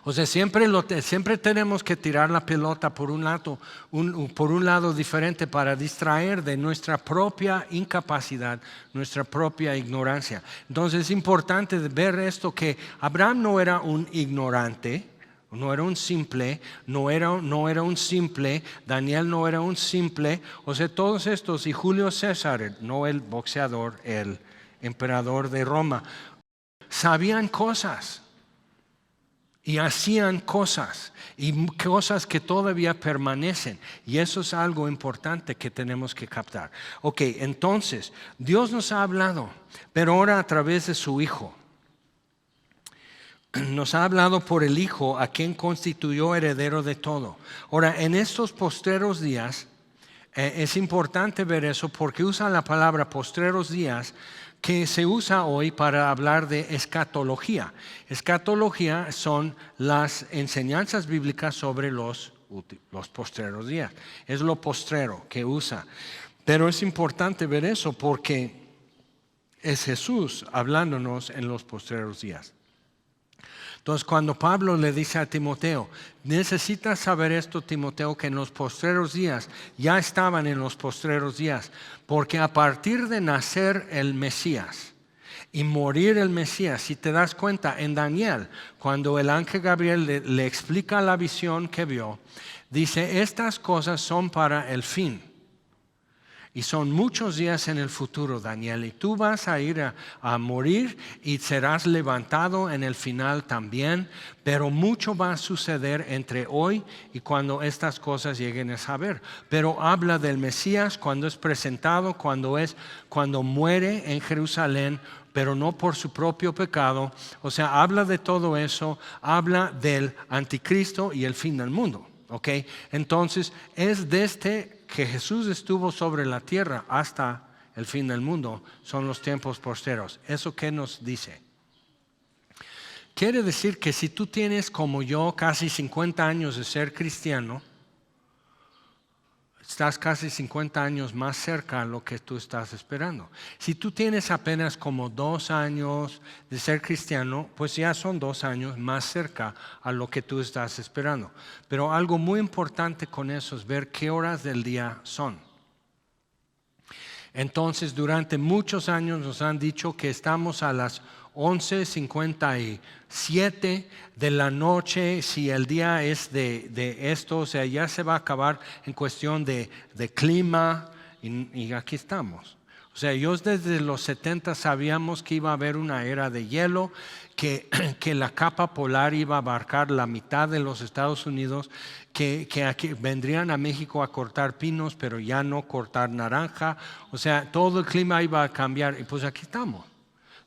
O sea, siempre tenemos que tirar la pelota por un lado diferente, para distraer de nuestra propia incapacidad, nuestra propia ignorancia. Entonces es importante ver esto, que Abraham no era un ignorante, no era un simple, no era un simple, Daniel no era un simple. O sea, todos estos, y Julio César, no el boxeador, el emperador de Roma, sabían cosas y hacían cosas, y cosas que todavía permanecen, y eso es algo importante que tenemos que captar. Ok, entonces Dios nos ha hablado, pero ahora a través de su Hijo. Nos ha hablado por el Hijo, a quien constituyó heredero de todo. Ahora, en estos postreros días, es importante ver eso, porque usa la palabra postreros días, que se usa hoy para hablar de escatología. Escatología son las enseñanzas bíblicas sobre los postreros días. Es lo postrero que usa. Pero es importante ver eso, porque es Jesús hablándonos en los postreros días. Entonces, cuando Pablo le dice a Timoteo, necesitas saber esto, Timoteo, que en los postreros días, ya estaban en los postreros días, porque a partir de nacer el Mesías y morir el Mesías, si te das cuenta, en Daniel, cuando el ángel Gabriel le explica la visión que vio, dice, estas cosas son para el fin. Y son muchos días en el futuro, Daniel, y tú vas a ir a morir y serás levantado en el final también, pero mucho va a suceder entre hoy y cuando estas cosas lleguen a saber. Pero habla del Mesías cuando es presentado, cuando muere en Jerusalén, pero no por su propio pecado. O sea, habla de todo eso, habla del anticristo y el fin del mundo. ¿ok? Entonces es desde que Jesús estuvo sobre la tierra hasta el fin del mundo, son los tiempos postreros. ¿Eso qué nos dice? Quiere decir que si tú tienes como yo casi 50 años de ser cristiano, estás casi 50 años más cerca a lo que tú estás esperando. Si tú tienes apenas como 2 años de ser cristiano, pues ya son 2 años más cerca a lo que tú estás esperando. Pero algo muy importante con eso es ver qué horas del día son. Entonces, durante muchos años nos han dicho que estamos a las 11:57 de la noche, si el día es de esto, o sea, ya se va a acabar en cuestión de clima, y aquí estamos. O sea, ellos desde los 70 sabíamos que iba a haber una era de hielo, que la capa polar iba a abarcar la mitad de los Estados Unidos, que aquí vendrían a México a cortar pinos, pero ya no cortar naranja. O sea, todo el clima iba a cambiar, y pues aquí estamos.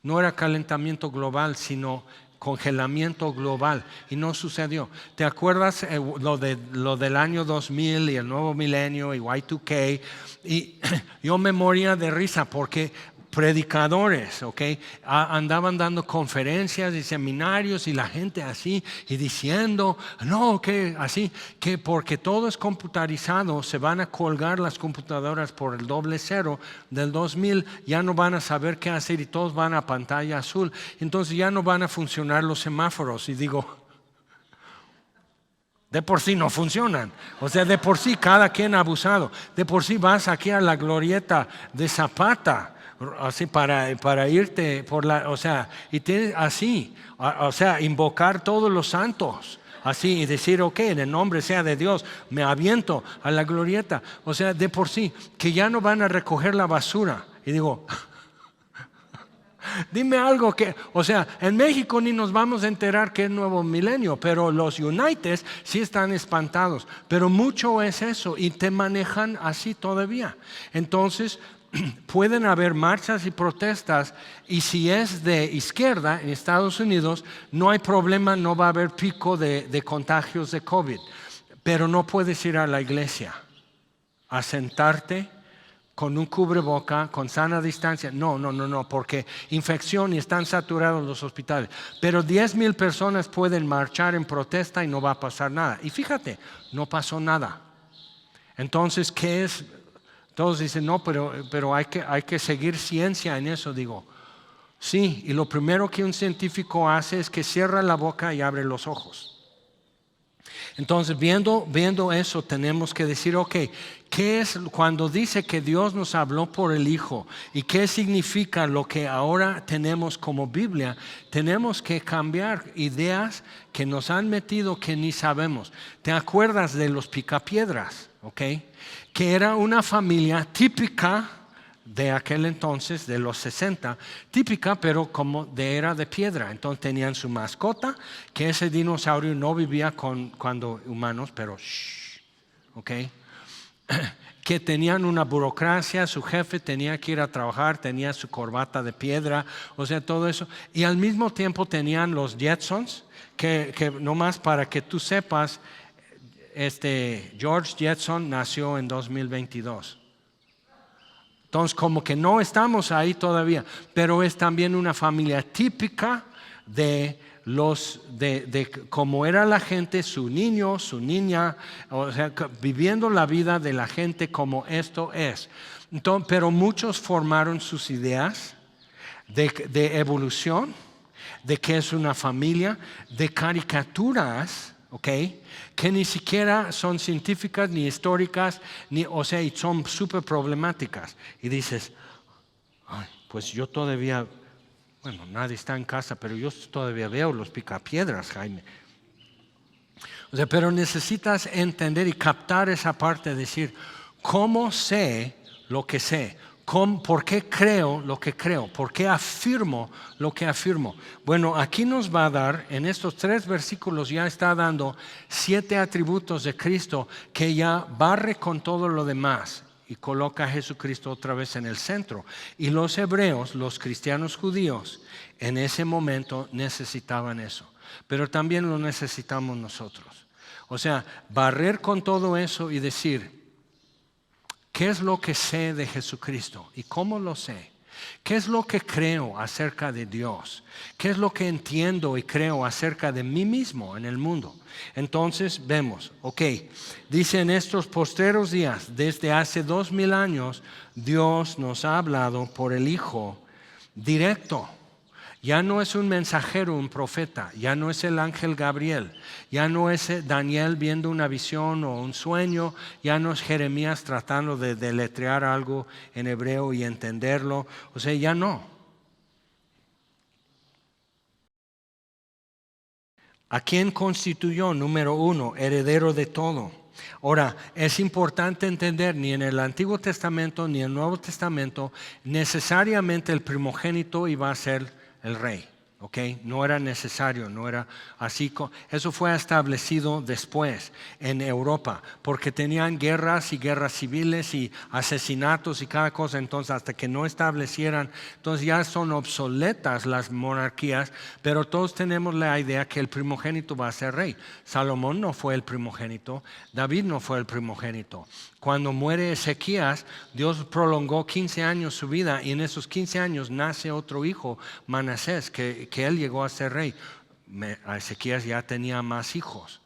No era calentamiento global, sino congelamiento global, y no sucedió. ¿Te acuerdas lo del año 2000 y el nuevo milenio y Y2K? Y yo me moría de risa porque predicadores, andaban dando conferencias y seminarios y la gente así y diciendo, no, que así, que porque todo es computarizado, se van a colgar las computadoras por el 00 del 2000, ya no van a saber qué hacer y todos van a pantalla azul, entonces ya no van a funcionar los semáforos. Y digo, de por sí no funcionan, o sea, de por sí cada quien ha abusado, de por sí vas aquí a la glorieta de Zapata, así para irte por la, o sea, y tienes así, o sea, invocar todos los santos, así, y decir, ok, en el nombre sea de Dios, me aviento a la glorieta. O sea, de por sí, que ya no van a recoger la basura. Y digo, dime algo que, o sea, en México ni nos vamos a enterar que es nuevo milenio, pero los United sí están espantados. Pero mucho es eso, y te manejan así todavía. Entonces, pueden haber marchas y protestas, y si es de izquierda en Estados Unidos, no hay problema, no va a haber pico de contagios de COVID, pero no puedes ir a la iglesia a sentarte con un cubreboca, con sana distancia. No, porque infección y están saturados los hospitales. Pero 10,000 personas pueden marchar en protesta y no va a pasar nada. Y fíjate, no pasó nada. Entonces, ¿qué es? Todos dicen, no, pero hay que seguir ciencia en eso. Digo, sí, y lo primero que un científico hace es que cierra la boca y abre los ojos. Entonces, viendo eso, tenemos que decir, ok, ¿qué es cuando dice que Dios nos habló por el Hijo? ¿Y qué significa lo que ahora tenemos como Biblia? Tenemos que cambiar ideas que nos han metido que ni sabemos. ¿Te acuerdas de los picapiedras? ¿Ok? Que era una familia típica de aquel entonces, de los 60, típica, pero como era de piedra. Entonces tenían su mascota, que ese dinosaurio no vivía cuando humanos, pero ¿ok? Que tenían una burocracia, su jefe tenía que ir a trabajar, tenía su corbata de piedra, o sea, todo eso. Y al mismo tiempo tenían los Jetsons, que nomás para que tú sepas, George Jetson nació en 2022. Entonces, como que no estamos ahí todavía, pero es también una familia típica de cómo era la gente, su niño, su niña, o sea, viviendo la vida de la gente como esto es. Entonces, pero muchos formaron sus ideas de evolución, de qué es una familia, de caricaturas, ¿ok? Que ni siquiera son científicas ni históricas, o sea, y son súper problemáticas. Y dices, ay, pues yo todavía, bueno, nadie está en casa, pero yo todavía veo los picapiedras, Jaime. O sea, pero necesitas entender y captar esa parte de decir, ¿cómo sé lo que sé? ¿Por qué creo lo que creo? ¿Por qué afirmo lo que afirmo? Bueno, aquí nos va a dar, en estos 3 versículos ya está dando 7 atributos de Cristo que ya barre con todo lo demás y coloca a Jesucristo otra vez en el centro. Y los hebreos, los cristianos judíos, en ese momento necesitaban eso, pero también lo necesitamos nosotros. O sea, barrer con todo eso y decir, ¿qué es lo que sé de Jesucristo y cómo lo sé? ¿Qué es lo que creo acerca de Dios? ¿Qué es lo que entiendo y creo acerca de mí mismo en el mundo? Entonces vemos, dice en estos postreros días, desde hace 2000 años, Dios nos ha hablado por el Hijo directo. Ya no es un mensajero, un profeta, ya no es el ángel Gabriel, ya no es Daniel viendo una visión o un sueño, ya no es Jeremías tratando de deletrear algo en hebreo y entenderlo, o sea, ya no. ¿A quién constituyó? Número 1, heredero de todo. Ahora, es importante entender, ni en el Antiguo Testamento ni en el Nuevo Testamento, necesariamente el primogénito iba a ser el rey. No era necesario, no era así. Eso fue establecido después en Europa, porque tenían guerras y guerras civiles y asesinatos y cada cosa. Entonces, hasta que no establecieran, entonces ya son obsoletas las monarquías, pero todos tenemos la idea que el primogénito va a ser rey. Salomón no fue el primogénito, David no fue el primogénito. Cuando muere Ezequías, Dios prolongó 15 años su vida y en esos 15 años nace otro hijo, Manasés, que él llegó a ser rey. Ezequías ya tenía más hijos.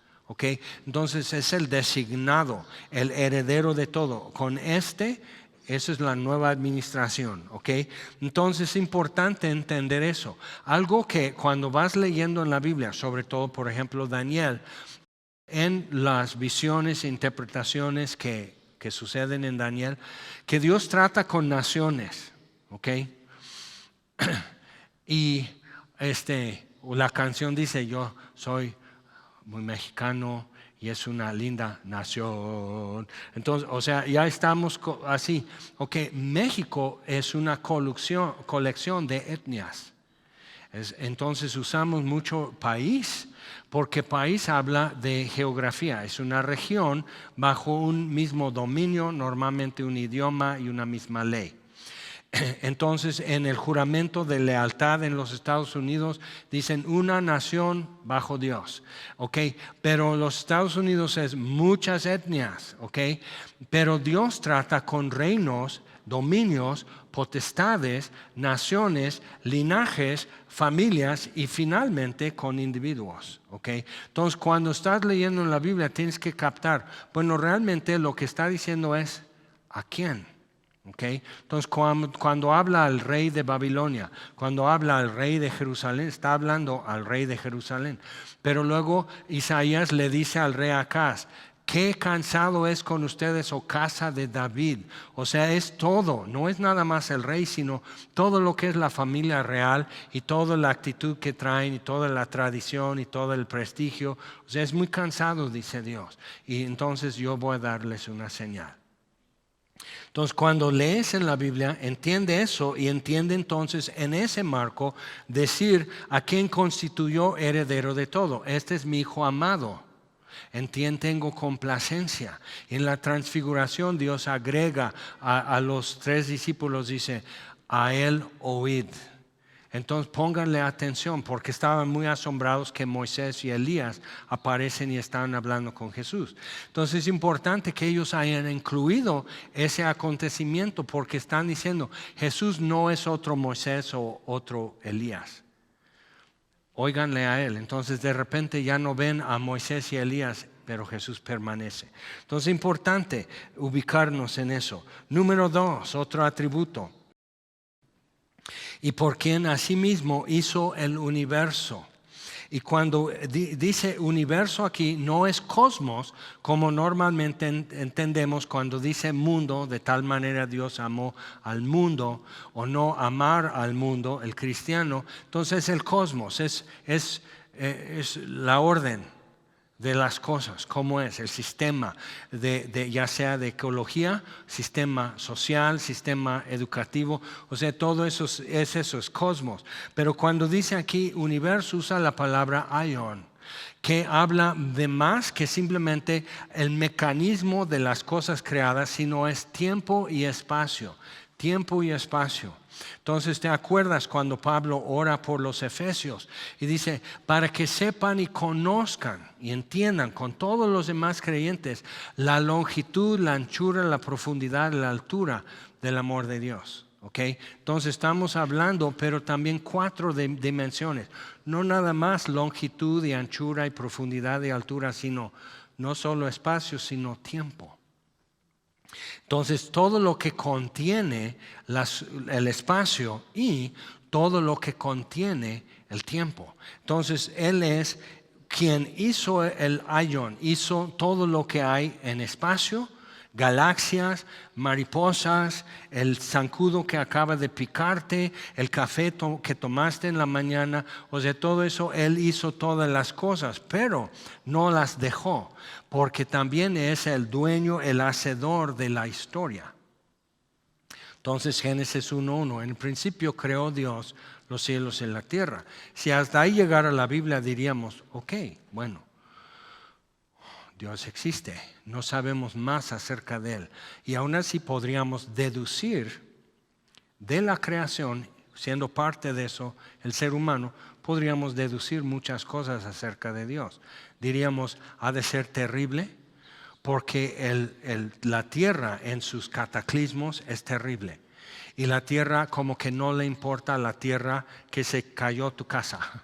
Entonces es el designado, el heredero de todo. Con esa es la nueva administración. Entonces es importante entender eso. Algo que cuando vas leyendo en la Biblia, sobre todo por ejemplo Daniel, en las visiones e interpretaciones que suceden en Daniel, que Dios trata con naciones, y la canción dice, yo soy muy mexicano y es una linda nación. Entonces, o sea, ya estamos así. México es una colección de etnias. Entonces usamos mucho país, porque país habla de geografía, es una región bajo un mismo dominio, normalmente un idioma y una misma ley. Entonces en el juramento de lealtad en los Estados Unidos dicen una nación bajo Dios, pero los Estados Unidos es muchas etnias, pero Dios trata con reinos, dominios, potestades, naciones, linajes, familias y finalmente con individuos. Entonces cuando estás leyendo en la Biblia tienes que captar, bueno, realmente lo que está diciendo es ¿a quién? Entonces cuando habla al rey de Babilonia, cuando habla al rey de Jerusalén, está hablando al rey de Jerusalén. Pero luego Isaías le dice al rey Acaz, qué cansado es con ustedes, oh casa de David. O sea, es todo, no es nada más el rey, sino todo lo que es la familia real y toda la actitud que traen y toda la tradición y todo el prestigio. O sea, es muy cansado, dice Dios. Y entonces yo voy a darles una señal. Entonces cuando lees en la Biblia entiende eso y entiende entonces en ese marco decir a quién constituyó heredero de todo. Este es mi hijo amado, en quien tengo complacencia. En la transfiguración Dios agrega a los 3 discípulos, dice a él oíd. Entonces pónganle atención porque estaban muy asombrados que Moisés y Elías aparecen y están hablando con Jesús. Entonces es importante que ellos hayan incluido ese acontecimiento porque están diciendo Jesús no es otro Moisés o otro Elías. Óiganle a él. Entonces de repente ya no ven a Moisés y Elías, pero Jesús permanece. Entonces es importante ubicarnos en eso. Número 2, otro atributo. Y por quien asimismo hizo el universo. Y cuando dice universo aquí, no es cosmos, como normalmente entendemos cuando dice mundo, de tal manera Dios amó al mundo, o no amar al mundo, el cristiano. Entonces el cosmos es la orden de las cosas, cómo es el sistema ya sea de ecología, sistema social, sistema educativo, o sea, todo eso es cosmos. Pero cuando dice aquí universo usa la palabra aion, que habla de más que simplemente el mecanismo de las cosas creadas, sino es tiempo y espacio. Tiempo y espacio. Entonces, ¿te acuerdas cuando Pablo ora por los efesios? Y dice, para que sepan y conozcan y entiendan con todos los demás creyentes la longitud, la anchura, la profundidad, la altura del amor de Dios. ¿Okay? Entonces estamos hablando, pero también 4 dimensiones. No nada más longitud y anchura y profundidad y altura, sino no solo espacio, sino tiempo. Entonces todo lo que contiene el espacio y todo lo que contiene el tiempo. Entonces Él es quien hizo el aion, hizo todo lo que hay en espacio, galaxias, mariposas, el zancudo que acaba de picarte, el café que tomaste en la mañana. O sea, todo eso Él hizo todas las cosas, pero no las dejó, porque también es el dueño, el hacedor de la historia. Entonces Génesis 1:1, en el principio creó Dios los cielos y la tierra. Si hasta ahí llegara la Biblia diríamos, ok, bueno, Dios existe, no sabemos más acerca de Él. Y aún así podríamos deducir de la creación, siendo parte de eso, el ser humano, podríamos deducir muchas cosas acerca de Dios. Diríamos, ha de ser terrible, porque la tierra en sus cataclismos es terrible. Y la tierra como que no le importa a la tierra que se cayó tu casa.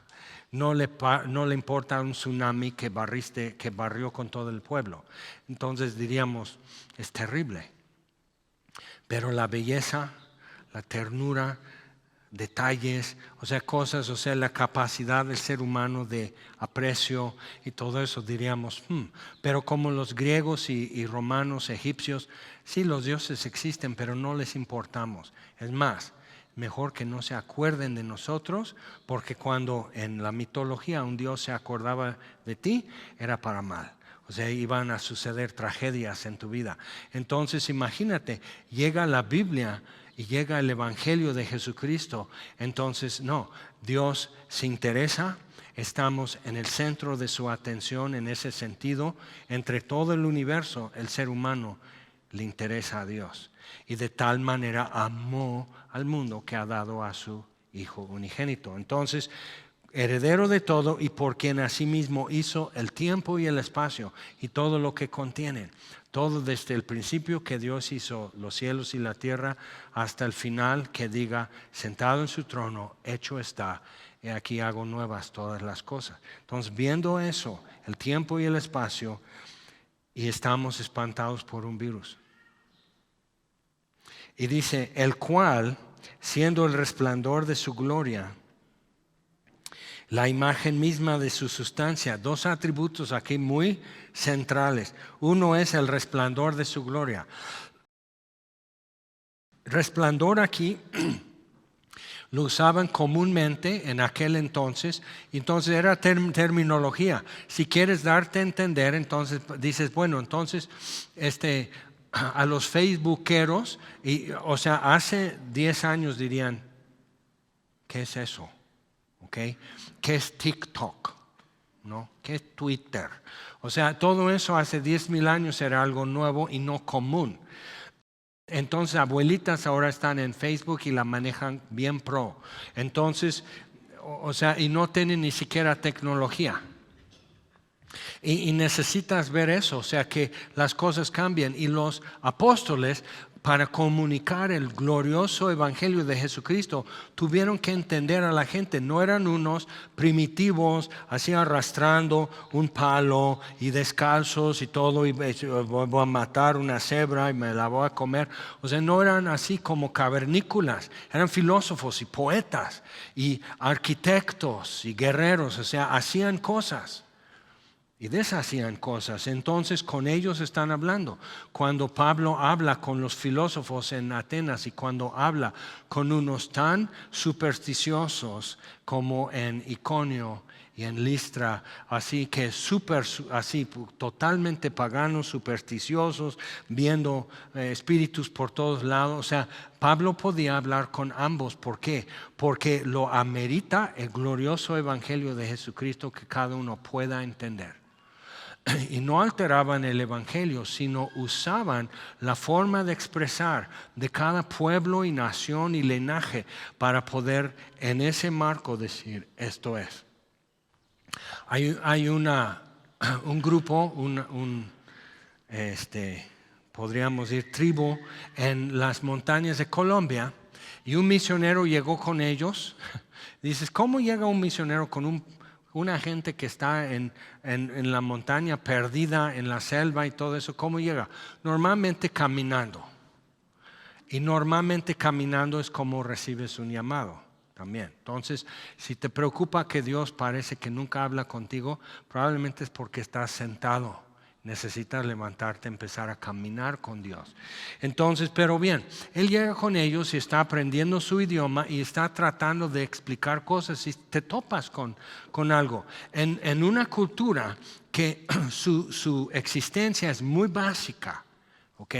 No le importa un tsunami que barrió con todo el pueblo. Entonces diríamos, es terrible. Pero la belleza, la ternura, detalles, o sea, cosas, o sea, la capacidad del ser humano de aprecio y todo eso, diríamos, pero como los griegos y romanos, egipcios, sí, los dioses existen, pero no les importamos. Es más, mejor que no se acuerden de nosotros, porque cuando en la mitología un Dios se acordaba de ti, era para mal. O sea, iban a suceder tragedias en tu vida. Entonces, imagínate, llega la Biblia y llega el Evangelio de Jesucristo. Entonces, no, Dios se interesa, estamos en el centro de su atención en ese sentido. Entre todo el universo, el ser humano le interesa a Dios. Y de tal manera amó al mundo que ha dado a su Hijo unigénito. Entonces, heredero de todo y por quien asimismo hizo el tiempo y el espacio y todo lo que contienen. Todo desde el principio que Dios hizo los cielos y la tierra hasta el final que diga, sentado en su trono, hecho está, y aquí hago nuevas todas las cosas. Entonces, viendo eso, el tiempo y el espacio, y estamos espantados por un virus. Y dice, el cual, siendo el resplandor de su gloria, la imagen misma de su sustancia, 2 atributos aquí muy centrales. Uno es el resplandor de su gloria. Resplandor aquí lo usaban comúnmente en aquel entonces era terminología. Si quieres darte a entender, entonces dices, bueno, entonces a los facebookeros, o sea, hace 10 años dirían, ¿qué es eso? ¿Okay? ¿Qué es TikTok? ¿No? ¿Qué es Twitter? O sea, todo eso hace 10,000 años era algo nuevo y no común. Entonces, abuelitas ahora están en Facebook y la manejan bien pro. Entonces, o sea, y no tienen ni siquiera tecnología. Y necesitas ver eso, o sea, que las cosas cambian. Y los apóstoles, para comunicar el glorioso evangelio de Jesucristo, tuvieron que entender a la gente. No eran unos primitivos, así arrastrando un palo y descalzos y todo, y voy a matar una cebra y me la voy a comer. O sea, no eran así como cavernícolas, eran filósofos y poetas y arquitectos y guerreros, o sea, hacían cosas. Y deshacían cosas. Entonces con ellos están hablando. Cuando Pablo habla con los filósofos en Atenas y cuando habla con unos tan supersticiosos como en Iconio y en Listra, así que así totalmente paganos, supersticiosos, viendo espíritus por todos lados. O sea, Pablo podía hablar con ambos. ¿Por qué? Porque lo amerita el glorioso evangelio de Jesucristo que cada uno pueda entender. y no alteraban el evangelio, sino usaban la forma de expresar de cada pueblo y nación y linaje para poder en ese marco decir esto es. Hay un grupo, podríamos decir tribu en las montañas de Colombia, y un misionero llegó con ellos. Dices, ¿cómo llega un misionero con una gente que está en la montaña perdida, en la selva y todo eso? ¿Cómo llega? Normalmente caminando. Y normalmente caminando es como recibes un llamado también. Entonces, si te preocupa que Dios parece que nunca habla contigo, probablemente es porque estás sentado. Necesitas levantarte, empezar a caminar con Dios. Entonces, pero bien, él llega con ellos y está aprendiendo su idioma y está tratando de explicar cosas y te topas con algo. En una cultura que su existencia es muy básica, ¿ok?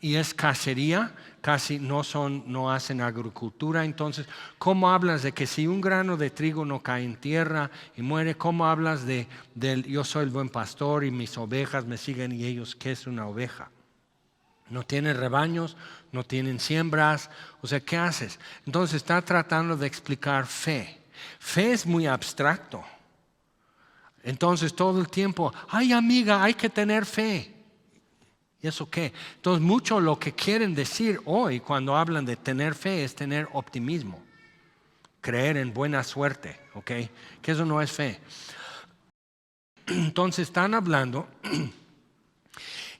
Y es cacería, casi no hacen agricultura. Entonces, ¿cómo hablas de que si un grano de trigo no cae en tierra y muere? ¿Cómo hablas de yo soy el buen pastor y mis ovejas me siguen y ellos? ¿Qué es una oveja? No tienen rebaños, no tienen siembras, o sea, ¿qué haces? Entonces está tratando de explicar fe. Fe es muy abstracto. Entonces todo el tiempo, ay amiga, hay que tener fe. ¿Y eso qué? Entonces mucho lo que quieren decir hoy cuando hablan de tener fe es tener optimismo, creer en buena suerte, ¿ok? Que eso no es fe. Entonces están hablando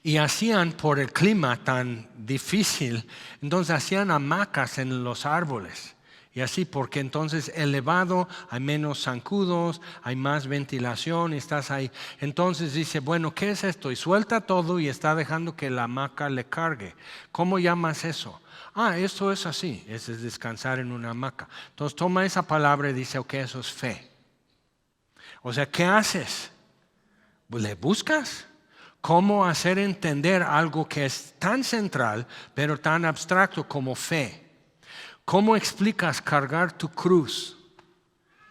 y hacían por el clima tan difícil, entonces hacían hamacas en los árboles. Y así, porque entonces elevado, hay menos zancudos, hay más ventilación, estás ahí. Entonces dice, bueno, ¿qué es esto? Y suelta todo y está dejando que la hamaca le cargue. ¿Cómo llamas eso? Esto es así, eso es descansar en una hamaca. Entonces toma esa palabra y dice, ok, eso es fe. O sea, ¿qué haces? ¿Le buscas? ¿Cómo hacer entender algo que es tan central, pero tan abstracto como fe? ¿Cómo explicas cargar tu cruz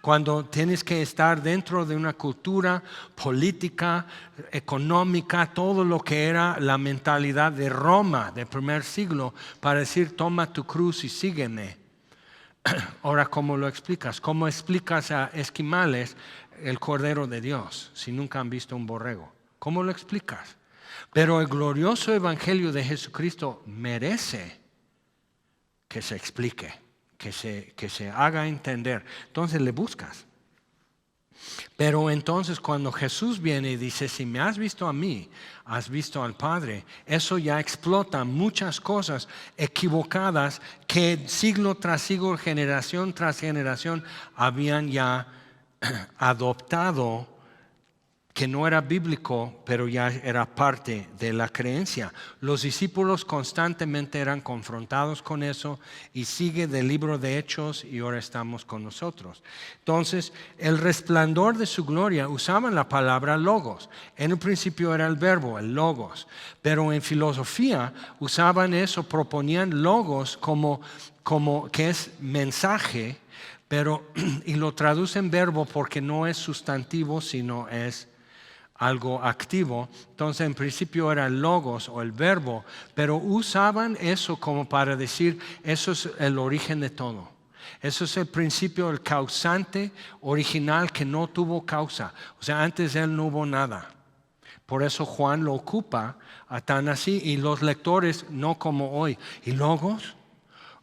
cuando tienes que estar dentro de una cultura política, económica, todo lo que era la mentalidad de Roma del primer siglo para decir toma tu cruz y sígueme? Ahora, ¿cómo lo explicas? ¿Cómo explicas a esquimales el Cordero de Dios si nunca han visto un borrego? ¿Cómo lo explicas? Pero el glorioso evangelio de Jesucristo merece que se explique, que se haga entender. Entonces le buscas. Pero entonces cuando Jesús viene y dice, si me has visto a mí, has visto al Padre, eso ya explota muchas cosas equivocadas que siglo tras siglo, generación tras generación habían ya adoptado, que no era bíblico, pero ya era parte de la creencia. Los discípulos constantemente eran confrontados con eso y sigue del libro de Hechos y ahora estamos con nosotros. Entonces, el resplandor de su gloria, usaban la palabra logos. En un principio era el verbo, el logos, pero en filosofía usaban eso, proponían logos como que es mensaje, pero y lo traducen verbo porque no es sustantivo, sino es algo activo. Entonces en principio era el logos o el verbo, pero usaban eso como para decir eso es el origen de todo. Eso es el principio, el causante original que no tuvo causa. O sea, antes de él no hubo nada. Por eso Juan lo ocupa tan así y los lectores no como hoy. ¿Y logos?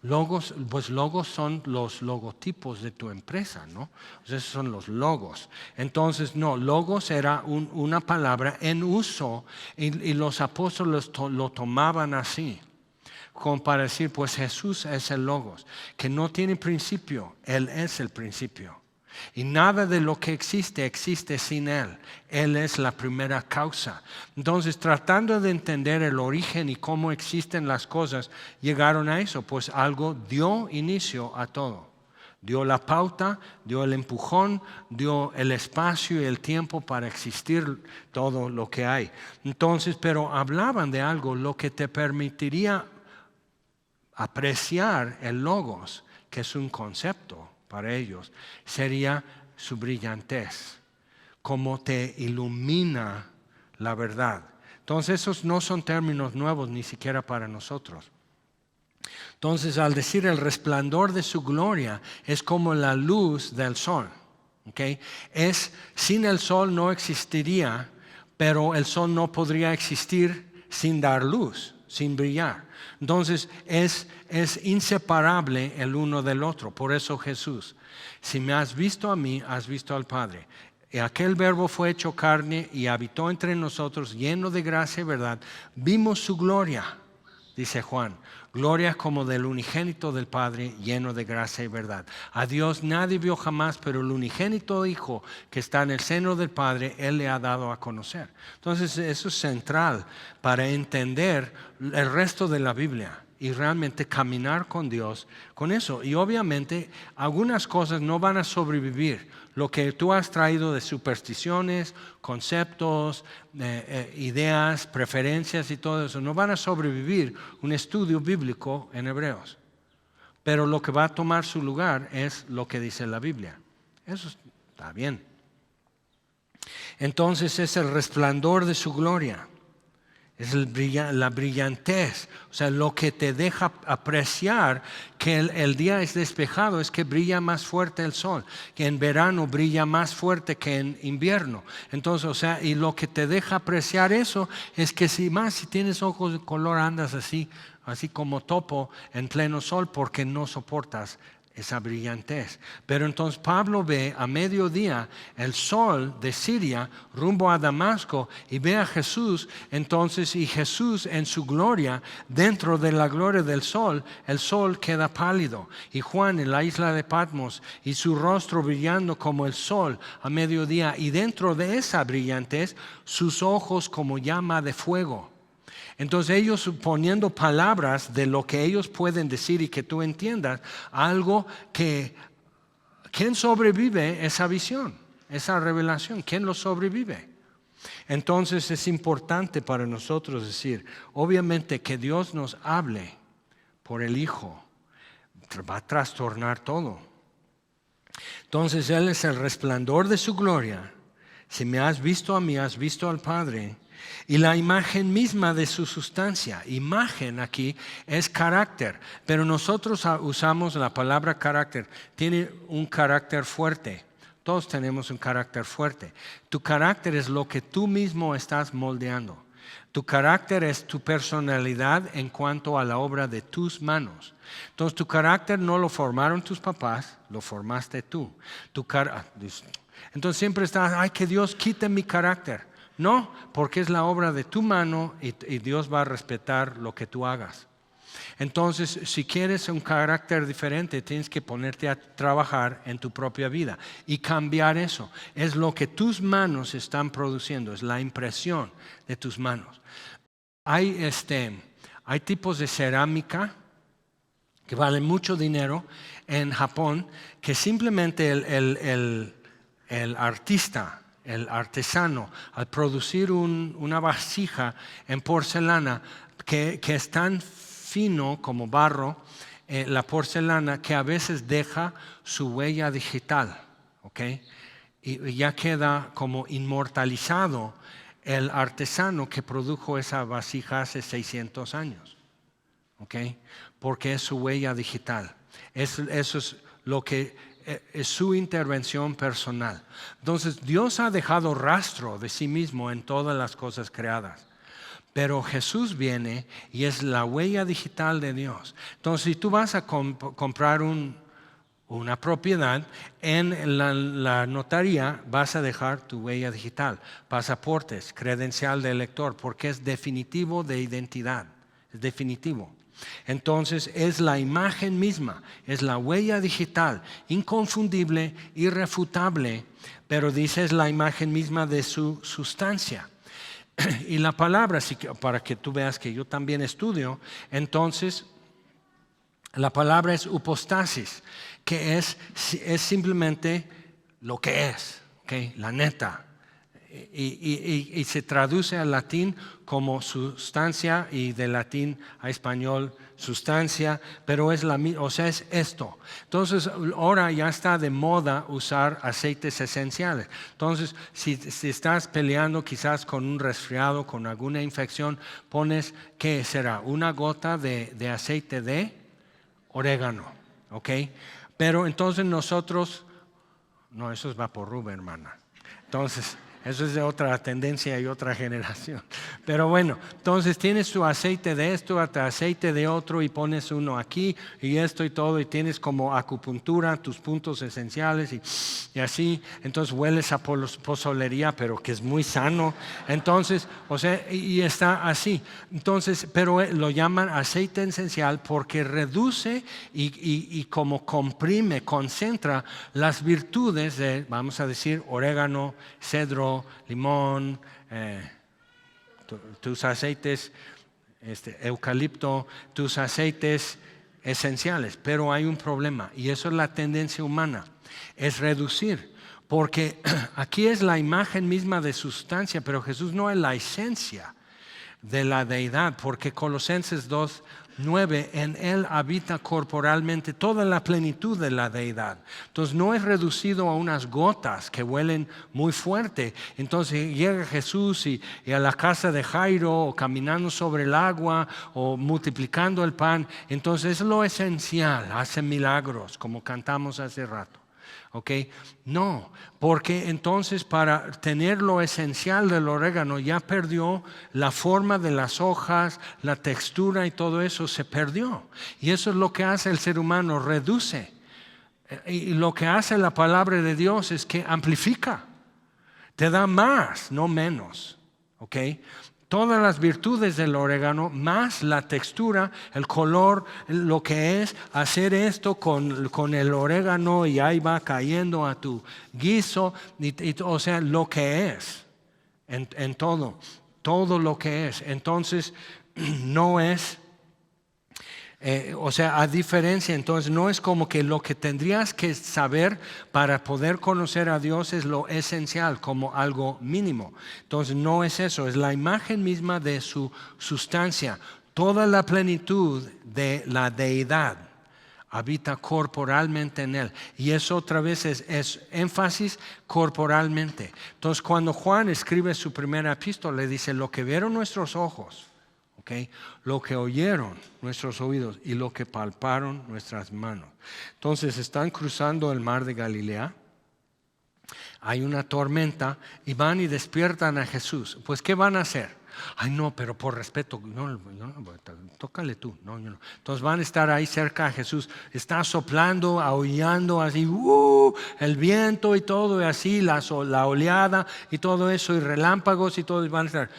Logos, pues logos son los logotipos de tu empresa, ¿no? O sea, esos son los logos. Entonces, no, logos era una palabra en uso y los apóstoles lo tomaban así, como para decir, pues Jesús es el logos, que no tiene principio, Él es el principio. Y nada de lo que existe sin Él. Él es la primera causa. Entonces, tratando de entender el origen y cómo existen las cosas, llegaron a eso. Pues algo dio inicio a todo. Dio la pauta, dio el empujón, dio el espacio y el tiempo para existir todo lo que hay. Entonces, pero hablaban de algo, lo que te permitiría apreciar el logos, que es un concepto para ellos, sería su brillantez. como te ilumina la verdad. Entonces esos no son términos nuevos ni siquiera para nosotros. Entonces al decir el resplandor de su gloria es como la luz del sol. ¿Okay? Sin el sol no existiría, pero el sol no podría existir sin dar luz, sin brillar. Entonces es inseparable el uno del otro. Por eso Jesús, si me has visto a mí, has visto al Padre. Y aquel verbo fue hecho carne y habitó entre nosotros, lleno de gracia y verdad. Vimos su gloria, dice Juan. Gloria como del unigénito del Padre, lleno de gracia y verdad. A Dios nadie vio jamás, pero el unigénito Hijo que está en el seno del Padre, Él le ha dado a conocer. Entonces eso es central para entender el resto de la Biblia y realmente caminar con Dios con eso. Y obviamente algunas cosas no van a sobrevivir. Lo que tú has traído de supersticiones, conceptos, ideas, preferencias y todo eso, no van a sobrevivir un estudio bíblico en Hebreos. Pero lo que va a tomar su lugar es lo que dice la Biblia. Eso está bien. Entonces es el resplandor de su gloria. Es la brillantez, o sea, lo que te deja apreciar que el día es despejado es que brilla más fuerte el sol, que en verano brilla más fuerte que en invierno. Entonces, o sea, y lo que te deja apreciar eso es que si tienes ojos de color andas así como topo en pleno sol porque no soportas esa brillantez. Pero entonces Pablo ve a mediodía el sol de Siria rumbo a Damasco y ve a Jesús, entonces, y Jesús en su gloria, dentro de la gloria del sol, el sol queda pálido. Y Juan en la isla de Patmos y su rostro brillando como el sol a mediodía, y dentro de esa brillantez sus ojos como llama de fuego. Entonces ellos poniendo palabras de lo que ellos pueden decir y que tú entiendas, algo que, ¿quién sobrevive esa visión, esa revelación? ¿Quién lo sobrevive? Entonces es importante para nosotros decir, obviamente que Dios nos hable por el Hijo, va a trastornar todo. Entonces Él es el resplandor de su gloria. Si me has visto a mí, has visto al Padre. Y la imagen misma de su sustancia. Imagen aquí es carácter, pero nosotros usamos la palabra carácter. Tiene un carácter fuerte. Todos tenemos un carácter fuerte. Tu carácter es lo que tú mismo estás moldeando. Tu carácter es tu personalidad en cuanto a la obra de tus manos. Entonces tu carácter no lo formaron tus papás, lo formaste tú. Entonces siempre estás, ay, que Dios quite mi carácter. No, porque es la obra de tu mano y Dios va a respetar lo que tú hagas. Entonces, si quieres un carácter diferente, tienes que ponerte a trabajar en tu propia vida y cambiar eso. Es lo que tus manos están produciendo, es la impresión de tus manos. Hay tipos de cerámica que valen mucho dinero en Japón, que simplemente el artista, el artesano, al producir una vasija en porcelana que es tan fino como barro, la porcelana, que a veces deja su huella digital, ¿okay? Y ya queda como inmortalizado el artesano que produjo esa vasija hace 600 años, ¿okay? Porque es su huella digital. Eso es lo que es su intervención personal. Entonces Dios ha dejado rastro de sí mismo en todas las cosas creadas, pero Jesús viene y es la huella digital de Dios. Entonces si tú vas a comprar una propiedad, en la notaría vas a dejar tu huella digital, pasaportes, credencial de elector, porque es definitivo de identidad, es definitivo. Entonces es la imagen misma, es la huella digital, inconfundible, irrefutable, pero dice es la imagen misma de su sustancia. Y la palabra, para que tú veas que yo también estudio, entonces la palabra es upostasis, que es simplemente lo que es, ¿okay? La neta. y se traduce al latín como sustancia y del latín a español sustancia, pero es la misma, o sea, es esto. Entonces, ahora ya está de moda usar aceites esenciales. Entonces, si estás peleando quizás con un resfriado, con alguna infección, pones, ¿qué será? Una gota de aceite de orégano, ¿ok? Pero entonces nosotros, no, eso es vaporrub, hermana. Entonces, eso es de otra tendencia y otra generación. Pero bueno, entonces tienes tu aceite de esto, aceite de otro y pones uno aquí y esto y todo y tienes como acupuntura tus puntos esenciales y así. Entonces hueles a pozolería, pero que es muy sano. Entonces, o sea, y está así. Entonces, pero lo llaman aceite esencial porque reduce y como comprime, concentra las virtudes de, vamos a decir, orégano, cedro, limón, tus aceites, eucalipto, tus aceites esenciales. Pero hay un problema y eso es la tendencia humana, es reducir. Porque aquí es la imagen misma de sustancia, pero Jesús no es la esencia de la deidad, porque Colosenses 2:9, en Él habita corporalmente toda la plenitud de la deidad. Entonces no es reducido a unas gotas que huelen muy fuerte. Entonces llega Jesús y a la casa de Jairo, o caminando sobre el agua, o multiplicando el pan. Entonces es lo esencial, hace milagros, como cantamos hace rato. ¿Ok? No, porque entonces para tener lo esencial del orégano ya perdió la forma de las hojas, la textura y todo eso se perdió. Y eso es lo que hace el ser humano, reduce. Y lo que hace la palabra de Dios es que amplifica, te da más, no menos. ¿Ok? Todas las virtudes del orégano, más la textura, el color, lo que es hacer esto con el orégano y ahí va cayendo a tu guiso, o sea, lo que es en todo lo que es. Entonces, no es, o sea, a diferencia, entonces no es como que lo que tendrías que saber para poder conocer a Dios es lo esencial, como algo mínimo. Entonces no es eso, es la imagen misma de su sustancia. Toda la plenitud de la deidad habita corporalmente en Él. Y eso otra vez es énfasis corporalmente. Entonces cuando Juan escribe su primera epístola, le dice, lo que vieron nuestros ojos, ¿okay? Lo que oyeron nuestros oídos y lo que palparon nuestras manos. Entonces están cruzando el mar de Galilea, hay una tormenta y van y despiertan a Jesús. Pues ¿qué van a hacer? Ay no, pero por respeto, no, tócale tú. No. Entonces van a estar ahí cerca a Jesús, está soplando, aullando así, el viento y todo y así, la oleada y todo eso y relámpagos y todo, y van a estar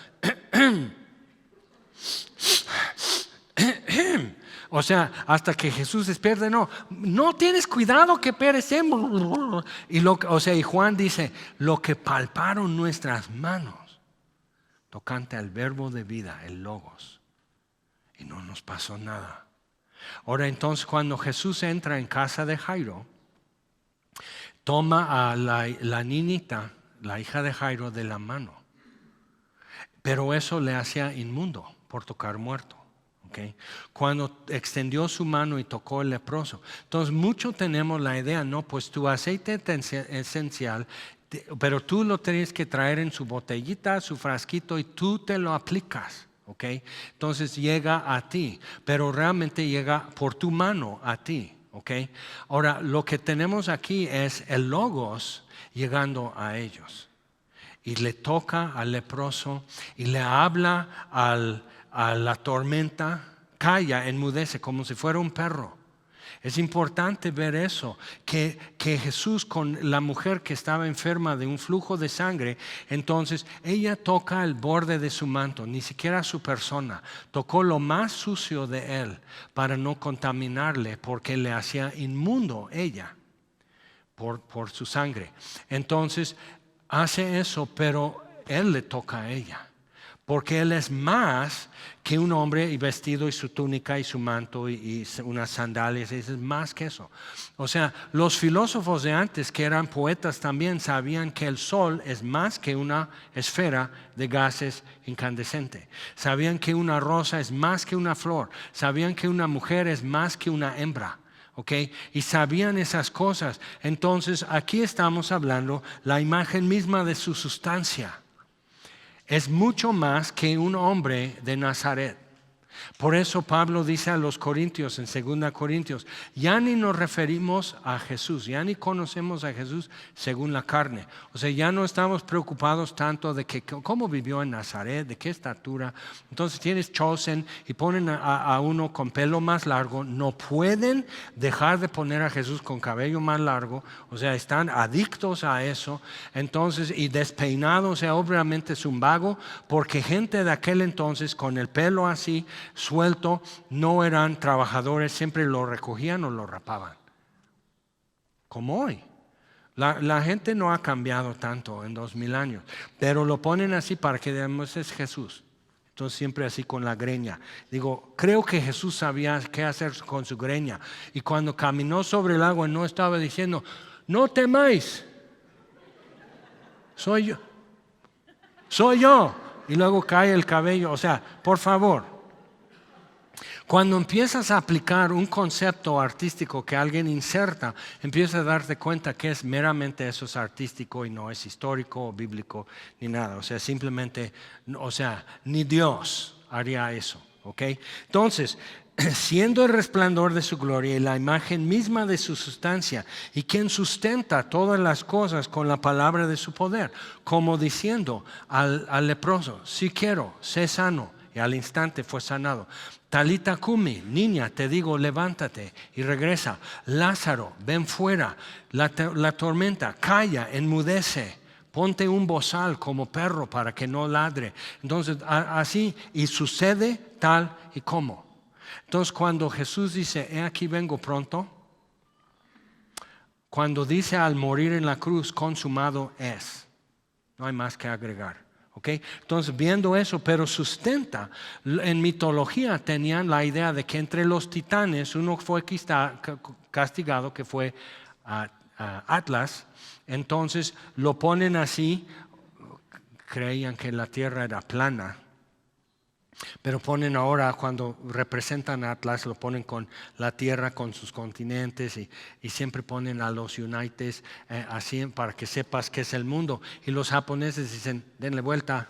o sea, hasta que Jesús despierte, no tienes cuidado que perecemos. Y Juan dice, lo que palparon nuestras manos, tocante al verbo de vida, el logos, y no nos pasó nada. Ahora entonces cuando Jesús entra en casa de Jairo, toma a la niñita, la hija de Jairo, de la mano, pero eso le hacía inmundo por tocar muerto. Okay. Cuando extendió su mano y tocó el leproso. Entonces mucho tenemos la idea, pues tu aceite esencial, pero tú lo tienes que traer en su botellita, su frasquito y tú te lo aplicas. Okay. Entonces llega a ti, pero realmente llega por tu mano a ti. Okay. Ahora lo que tenemos aquí es el logos llegando a ellos. Y le toca al leproso y le habla a la tormenta, calla, enmudece como si fuera un perro. Es importante ver eso, que Jesús con la mujer que estaba enferma de un flujo de sangre, entonces ella toca el borde de su manto, ni siquiera su persona, tocó lo más sucio de él para no contaminarle porque le hacía inmundo ella por su sangre. Entonces hace eso, pero él le toca a ella. Porque Él es más que un hombre y vestido y su túnica y su manto y unas sandalias. Es más que eso. O sea, los filósofos de antes, que eran poetas también, sabían que el sol es más que una esfera de gases incandescente. Sabían que una rosa es más que una flor. Sabían que una mujer es más que una hembra. ¿Okay? Y sabían esas cosas. Entonces aquí estamos hablando la imagen misma de su sustancia. Es mucho más que un hombre de Nazaret. Por eso Pablo dice a los corintios en 2 Corintios, ya ni nos referimos a Jesús, ya ni conocemos a Jesús según la carne. O sea, ya no estamos preocupados tanto de que cómo vivió en Nazaret, de qué estatura. Entonces tienes chosen y ponen a uno con pelo más largo. No pueden dejar de poner a Jesús con cabello más largo. O sea, están adictos a eso. Entonces, y despeinado, o sea, obviamente es un vago, porque gente de aquel entonces con el pelo así suelto no eran trabajadores, siempre lo recogían o lo rapaban, como hoy. La gente no ha cambiado tanto en 2000 años, pero lo ponen así para que digamos es Jesús. Entonces siempre así con la greña. Digo, creo que Jesús sabía qué hacer con su greña, y cuando caminó sobre el agua no estaba diciendo, no temáis, soy yo, y luego cae el cabello. O sea, por favor, cuando empiezas a aplicar un concepto artístico que alguien inserta, empiezas a darte cuenta que es meramente eso, es artístico y no es histórico o bíblico ni nada. O sea, simplemente, o sea, ni Dios haría eso. ¿Ok? Entonces, siendo el resplandor de su gloria y la imagen misma de su sustancia, y quien sustenta todas las cosas con la palabra de su poder, como diciendo al leproso, si quiero, sé sano, y al instante fue sanado. Talita cumi, niña, te digo, levántate y regresa. Lázaro, ven fuera. La tormenta, calla, enmudece. Ponte un bozal como perro para que no ladre. Entonces, así, y sucede tal y como. Entonces, cuando Jesús dice, he aquí vengo pronto, cuando dice al morir en la cruz, consumado es. No hay más que agregar. ¿Okay? Entonces, viendo eso, pero sustenta, en mitología tenían la idea de que entre los titanes uno fue castigado, que fue Atlas. Entonces lo ponen así, creían que la tierra era plana, pero ponen ahora, cuando representan a Atlas, lo ponen con la tierra, con sus continentes, y siempre ponen a los United así para que sepas que es el mundo. Y los japoneses dicen, denle vuelta.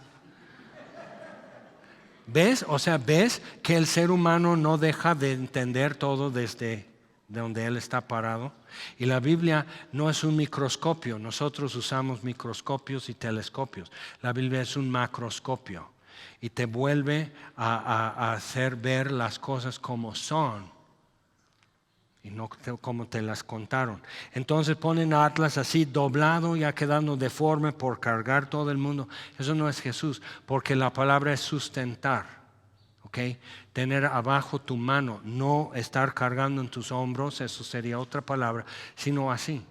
¿Ves? O sea, ves que el ser humano no deja de entender todo desde donde él está parado. Y la Biblia no es un microscopio. Nosotros usamos microscopios y telescopios. La Biblia es un macroscopio. Y te vuelve a hacer ver las cosas como son y no como te las contaron. Entonces ponen a Atlas así doblado, ya quedando deforme por cargar todo el mundo. Eso no es Jesús, porque la palabra es sustentar. ¿Okay? Tener abajo tu mano, no estar cargando en tus hombros, eso sería otra palabra, sino así.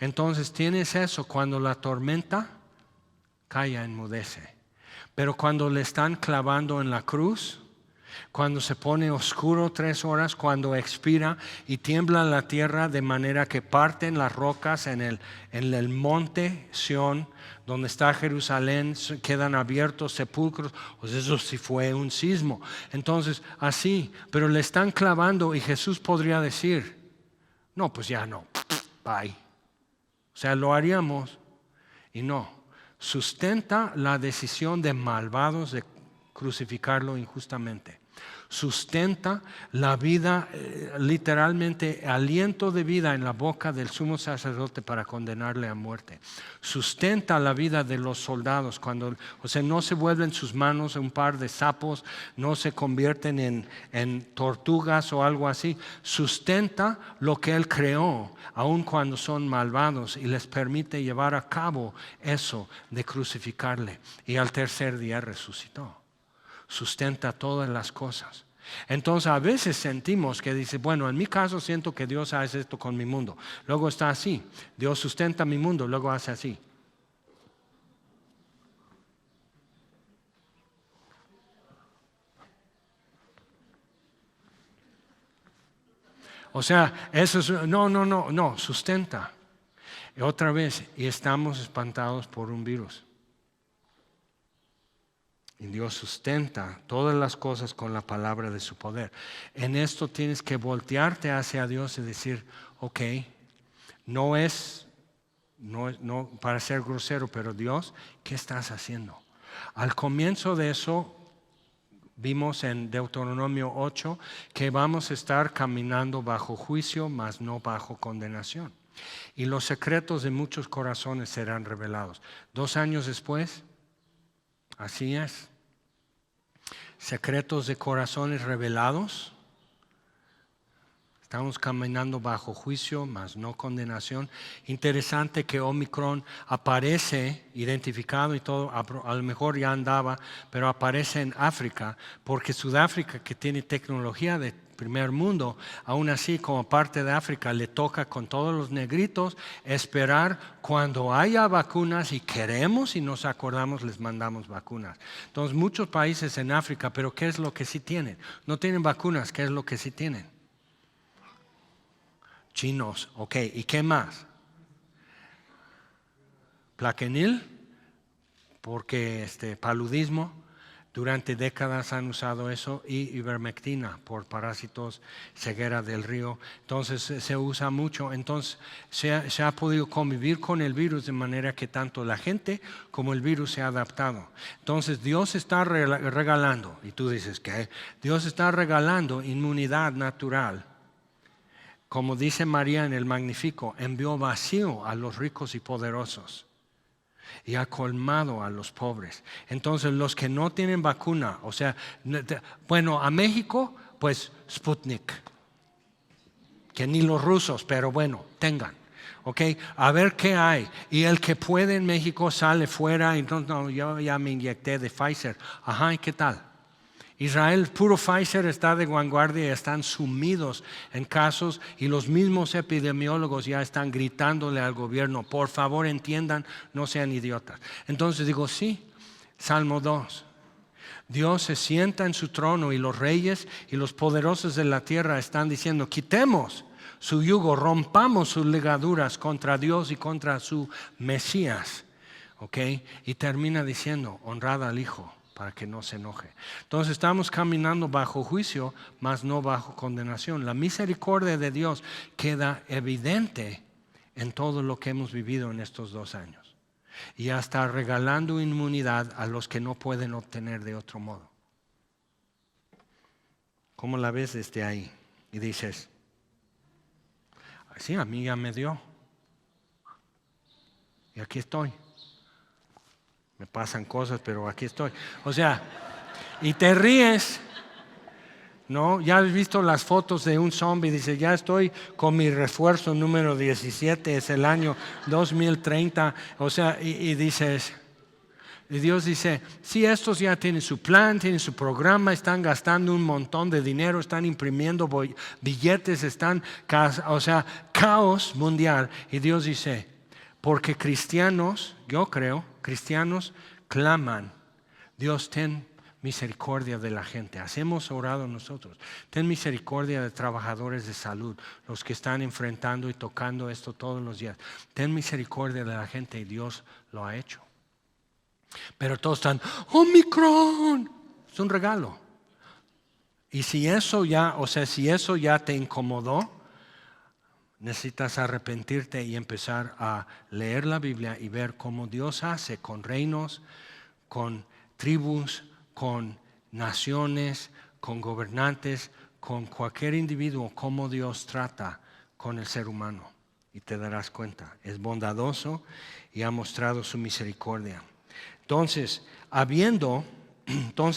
Entonces tienes eso, cuando la tormenta calla, enmudece. Pero cuando le están clavando en la cruz, cuando se pone oscuro 3 horas, cuando expira y tiembla la tierra de manera que parten las rocas en el monte Sión, donde está Jerusalén, quedan abiertos sepulcros, pues eso sí fue un sismo. Entonces así, pero le están clavando y Jesús podría decir, no, pues ya no, bye. O sea, lo haríamos y no. Sustenta la decisión de malvados de crucificarlo injustamente. Sustenta la vida, literalmente aliento de vida en la boca del sumo sacerdote para condenarle a muerte. Sustenta la vida de los soldados cuando, o sea, no se vuelven sus manos un par de sapos, no se convierten en tortugas o algo así. Sustenta lo que él creó, aun cuando son malvados, y les permite llevar a cabo eso de crucificarle. Y al tercer día resucitó. Sustenta todas las cosas. Entonces a veces sentimos que dice, bueno, en mi caso siento que Dios hace esto con mi mundo. Luego está así, Dios sustenta mi mundo, luego hace así. O sea, eso es, no, sustenta. Y otra vez, y estamos espantados por un virus. Y Dios sustenta todas las cosas con la palabra de su poder. En esto tienes que voltearte hacia Dios y decir, ok, no para ser grosero, pero Dios, ¿qué estás haciendo? Al comienzo de eso, vimos en Deuteronomio 8 que vamos a estar caminando bajo juicio, mas no bajo condenación. Y los secretos de muchos corazones serán revelados. 2 años después, así es. Secretos de corazones revelados. Estamos caminando bajo juicio, mas no condenación. Interesante que Omicron aparece identificado y todo, a lo mejor ya andaba, pero aparece en África, porque Sudáfrica, que tiene tecnología de primer mundo, aún así como parte de África le toca con todos los negritos esperar cuando haya vacunas y queremos y nos acordamos les mandamos vacunas. Entonces muchos países en África, pero ¿qué es lo que sí tienen? No tienen vacunas, ¿qué es lo que sí tienen? Chinos, ok, ¿y qué más? Plaquenil, porque paludismo, durante décadas han usado eso, y ivermectina por parásitos, ceguera del río, entonces se usa mucho, entonces se ha podido convivir con el virus de manera que tanto la gente como el virus se ha adaptado. Entonces Dios está regalando, y tú dices, ¿qué? Dios está regalando inmunidad natural. Como dice María en el Magnífico, envió vacío a los ricos y poderosos y ha colmado a los pobres. Entonces los que no tienen vacuna, o sea, bueno, a México, pues Sputnik, que ni los rusos, pero bueno, tengan. Ok, a ver qué hay. Y el que puede en México sale fuera, entonces no, yo ya me inyecté de Pfizer. Ajá, ¿y qué tal? Israel, puro Pfizer está de vanguardia y están sumidos en casos y los mismos epidemiólogos ya están gritándole al gobierno, por favor entiendan, no sean idiotas. Entonces digo, sí, Salmo 2. Dios se sienta en su trono y los reyes y los poderosos de la tierra están diciendo, quitemos su yugo, rompamos sus ligaduras contra Dios y contra su Mesías. ¿Ok? Y termina diciendo, honrad al Hijo, para que no se enoje. Entonces estamos caminando bajo juicio, mas no bajo condenación. La misericordia de Dios queda evidente en todo lo que hemos vivido en estos 2 años. Y hasta regalando inmunidad a los que no pueden obtener de otro modo. ¿Cómo la ves desde ahí? Y dices, sí, a mí ya me dio. Y aquí estoy. Me pasan cosas, pero aquí estoy. O sea, y te ríes, ¿no? Ya has visto las fotos de un zombie, dice, ya estoy con mi refuerzo número 17, es el año 2030. O sea, y dices, y Dios dice, sí, estos ya tienen su plan, tienen su programa, están gastando un montón de dinero, están imprimiendo billetes, o sea, caos mundial. Y Dios dice, porque cristianos, yo creo, cristianos claman, Dios ten misericordia de la gente. Hemos orado nosotros, ten misericordia de trabajadores de salud, los que están enfrentando y tocando esto todos los días. Ten misericordia de la gente y Dios lo ha hecho. Pero todos están, Omicron, es un regalo. Y si eso ya te incomodó, necesitas arrepentirte y empezar a leer la Biblia y ver cómo Dios hace con reinos, con tribus, con naciones, con gobernantes, con cualquier individuo, cómo Dios trata con el ser humano. Y te darás cuenta, es bondadoso y ha mostrado su misericordia. Entonces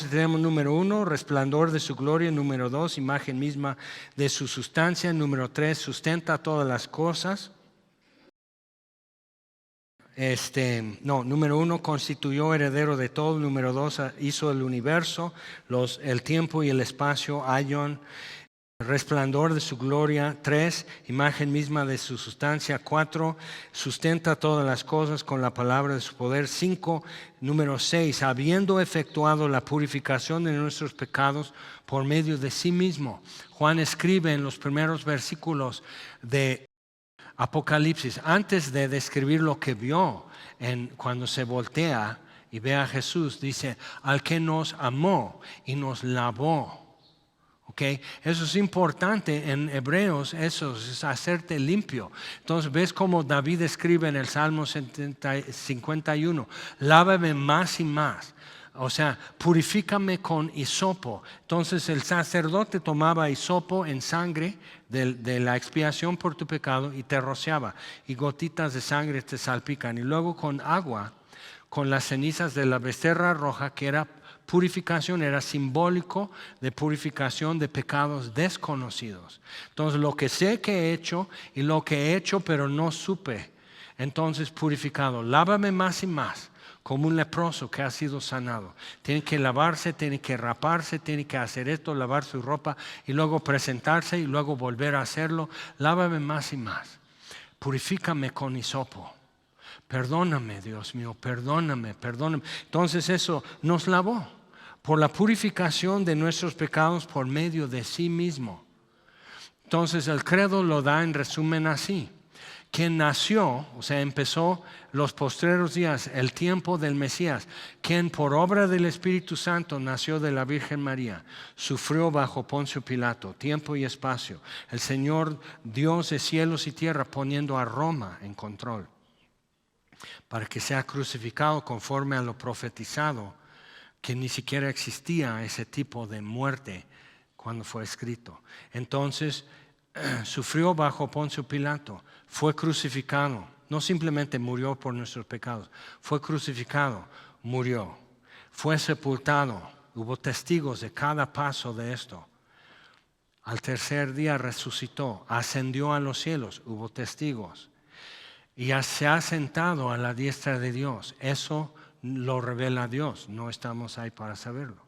tenemos número 1, resplandor de su gloria. Número 2, imagen misma de su sustancia. Número 3, sustenta todas las cosas. Número 1, constituyó heredero de todo. Número 2, hizo el universo, el tiempo y el espacio, aion. resplandor de su gloria. 3, imagen misma de su sustancia. 4, sustenta todas las cosas con la palabra de su poder. 5, número 6, habiendo efectuado la purificación de nuestros pecados por medio de sí mismo. Juan escribe en los primeros versículos de Apocalipsis, antes de describir lo que vio cuando se voltea y ve a Jesús, dice, al que nos amó y nos lavó. Okay. Eso es importante en Hebreos, eso es hacerte limpio. Entonces ves como David escribe en el Salmo 51, lávame más y más. O sea, purifícame con hisopo. Entonces el sacerdote tomaba hisopo en sangre de la expiación por tu pecado y te rociaba. Y gotitas de sangre te salpican. Y luego con agua, con las cenizas de la becerra roja, que era purificación, era simbólico de purificación de pecados desconocidos. Entonces lo que sé que he hecho y lo que he hecho pero no supe, entonces purificado. Lávame más y más, como un leproso que ha sido sanado. Tiene que lavarse, tiene que raparse, tiene que hacer esto, lavar su ropa y luego presentarse y luego volver a hacerlo. Lávame más y más. Purifícame con hisopo. Perdóname, Dios mío, perdóname, perdóname. Entonces eso nos lavó por la purificación de nuestros pecados por medio de sí mismo. Entonces el credo lo da en resumen así. Quien nació, o sea, empezó los postreros días, el tiempo del Mesías, quien por obra del Espíritu Santo nació de la Virgen María, sufrió bajo Poncio Pilato, tiempo y espacio, el Señor Dios de cielos y tierra poniendo a Roma en control, para que sea crucificado conforme a lo profetizado, que ni siquiera existía ese tipo de muerte cuando fue escrito. Entonces sufrió bajo Poncio Pilato, fue crucificado, no simplemente murió por nuestros pecados, fue crucificado, murió, fue sepultado, hubo testigos de cada paso de esto. Al tercer día resucitó, ascendió a los cielos, hubo testigos. Y ya se ha sentado a la diestra de Dios. Eso lo revela Dios, no estamos ahí para saberlo.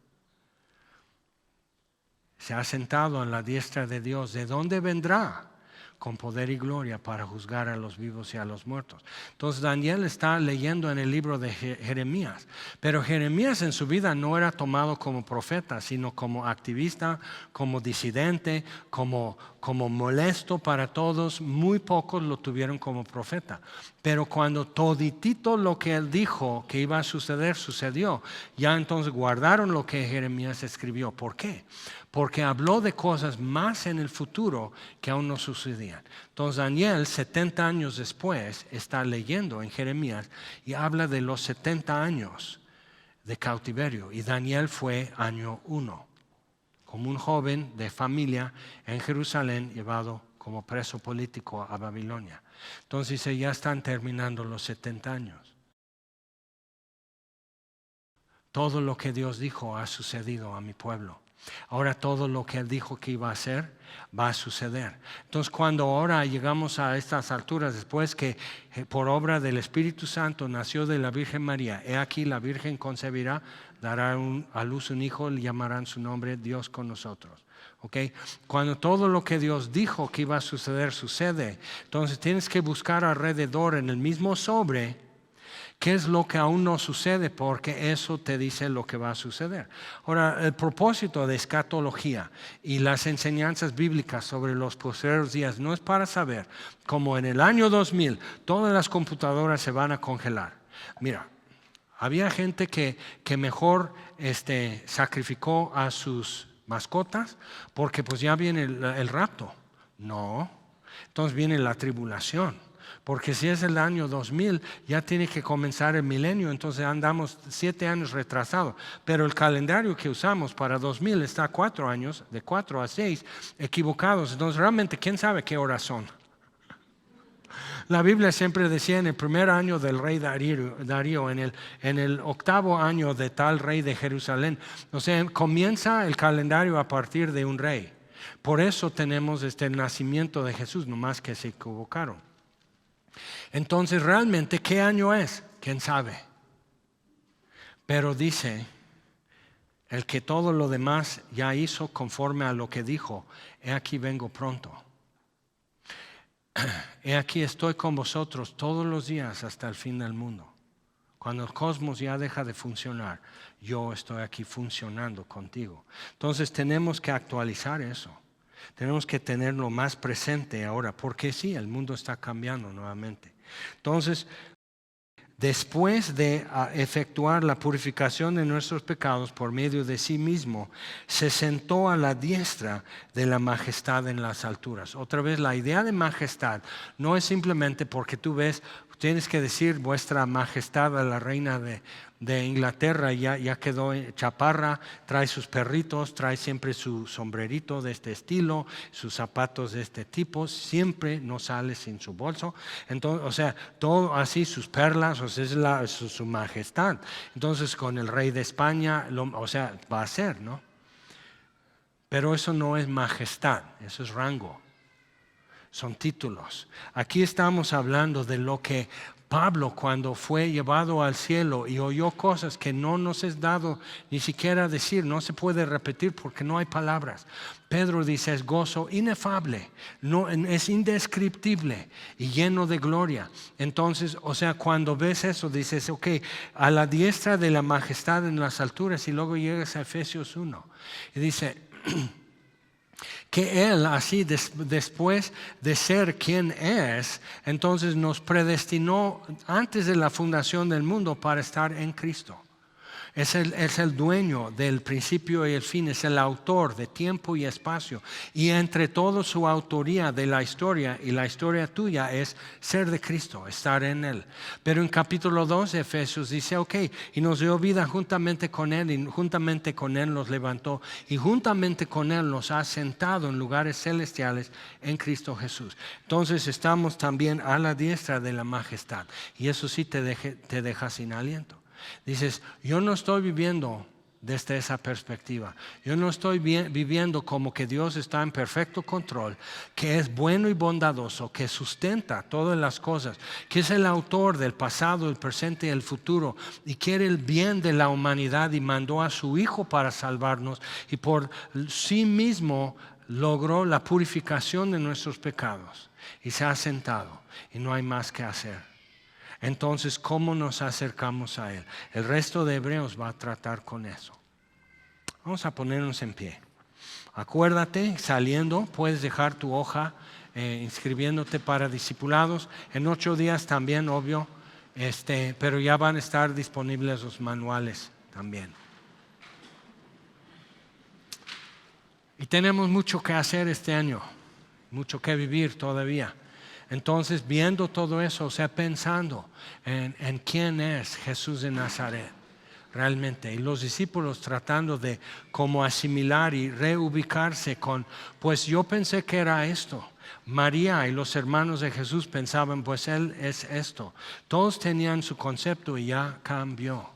Se ha sentado a la diestra de Dios. ¿De dónde vendrá? Con poder y gloria para juzgar a los vivos y a los muertos. Entonces Daniel está leyendo en el libro de Jeremías. Pero Jeremías en su vida no era tomado como profeta, sino como activista, como disidente, como molesto para todos. Muy pocos lo tuvieron como profeta. Pero cuando toditito lo que él dijo que iba a suceder, sucedió, ya entonces guardaron lo que Jeremías escribió. ¿Por qué? Porque habló de cosas más en el futuro que aún no sucedían. Entonces Daniel, 70 años después, está leyendo en Jeremías y habla de los 70 años de cautiverio. Y Daniel fue año 1, como un joven de familia en Jerusalén llevado como preso político a Babilonia. Entonces dice, ya están terminando los 70 años. Todo lo que Dios dijo ha sucedido a mi pueblo. Ahora todo lo que Él dijo que iba a hacer va a suceder. Entonces cuando ahora llegamos a estas alturas, después que por obra del Espíritu Santo nació de la Virgen María, he aquí la Virgen concebirá, dará a luz un hijo, le llamarán su nombre Dios con nosotros. ¿Okay? Cuando todo lo que Dios dijo que iba a suceder, sucede, entonces tienes que buscar alrededor en el mismo sobre qué es lo que aún no sucede, porque eso te dice lo que va a suceder. Ahora, el propósito de escatología y las enseñanzas bíblicas sobre los postreros días no es para saber, como en el año 2000, todas las computadoras se van a congelar. Mira, había gente que mejor sacrificó a sus mascotas porque pues ya viene el rapto. No, entonces viene la tribulación. Porque si es el año 2000, ya tiene que comenzar el milenio, entonces andamos 7 años retrasados. Pero el calendario que usamos para 2000 está 4 años, de 4 a 6, equivocados. Entonces realmente, ¿quién sabe qué horas son? La Biblia siempre decía en el primer año del rey Darío, en el 8º año de tal rey de Jerusalén. O sea, comienza el calendario a partir de un rey. Por eso tenemos el nacimiento de Jesús, nomás que se equivocaron. Entonces, realmente, ¿qué año es? ¿Quién sabe? Pero dice el que todo lo demás ya hizo conforme a lo que dijo, he aquí vengo pronto. He aquí estoy con vosotros todos los días hasta el fin del mundo. Cuando el cosmos ya deja de funcionar, yo estoy aquí funcionando contigo. Entonces tenemos que actualizar eso. Tenemos que tenerlo más presente ahora, porque sí, el mundo está cambiando nuevamente. Entonces, después de efectuar la purificación de nuestros pecados por medio de sí mismo, se sentó a la diestra de la majestad en las alturas. Otra vez, la idea de majestad no es simplemente porque tú ves, tienes que decir vuestra majestad a la reina de Inglaterra, ya quedó chaparra, trae sus perritos, trae siempre su sombrerito de este estilo, sus zapatos de este tipo, siempre no sale sin su bolso. Entonces, o sea, todo así, sus perlas, o sea, es su majestad. Entonces, con el rey de España, o sea, va a ser, ¿no? Pero eso no es majestad, eso es rango. Son títulos. Aquí estamos hablando de lo que Pablo, cuando fue llevado al cielo y oyó cosas que no nos es dado ni siquiera decir, no se puede repetir porque no hay palabras. Pedro dice, es gozo inefable, no, es indescriptible y lleno de gloria. Entonces, o sea, cuando ves eso, dices, ok, a la diestra de la majestad en las alturas, y luego llegas a Efesios 1 y dice que Él así después de ser quien es, entonces nos predestinó antes de la fundación del mundo para estar en Cristo. Es el dueño del principio y el fin, es el autor de tiempo y espacio. Y entre todo su autoría de la historia y la historia tuya es ser de Cristo, estar en Él. Pero en capítulo 2 de Efesios dice, ok, y nos dio vida juntamente con Él, y juntamente con Él nos levantó, y juntamente con Él nos ha sentado en lugares celestiales en Cristo Jesús. Entonces estamos también a la diestra de la majestad. Y eso sí te deja sin aliento. Dices, yo no estoy viviendo desde esa perspectiva. Yo no estoy viviendo como que Dios está en perfecto control, que es bueno y bondadoso, que sustenta todas las cosas, que es el autor del pasado, el presente y el futuro, y quiere el bien de la humanidad y mandó a su Hijo para salvarnos, y por sí mismo logró la purificación de nuestros pecados y se ha sentado y no hay más que hacer. Entonces, ¿cómo nos acercamos a Él? El resto de Hebreos va a tratar con eso. Vamos a ponernos en pie. Acuérdate, saliendo, puedes dejar tu hoja inscribiéndote para discipulados. En 8 días también, obvio, pero ya van a estar disponibles los manuales también. Y tenemos mucho que hacer este año, mucho que vivir todavía. Entonces, viendo todo eso, o sea, pensando en quién es Jesús de Nazaret realmente, y los discípulos tratando de como asimilar y reubicarse con, pues yo pensé que era esto. María y los hermanos de Jesús pensaban, pues Él es esto. Todos tenían su concepto y ya cambió,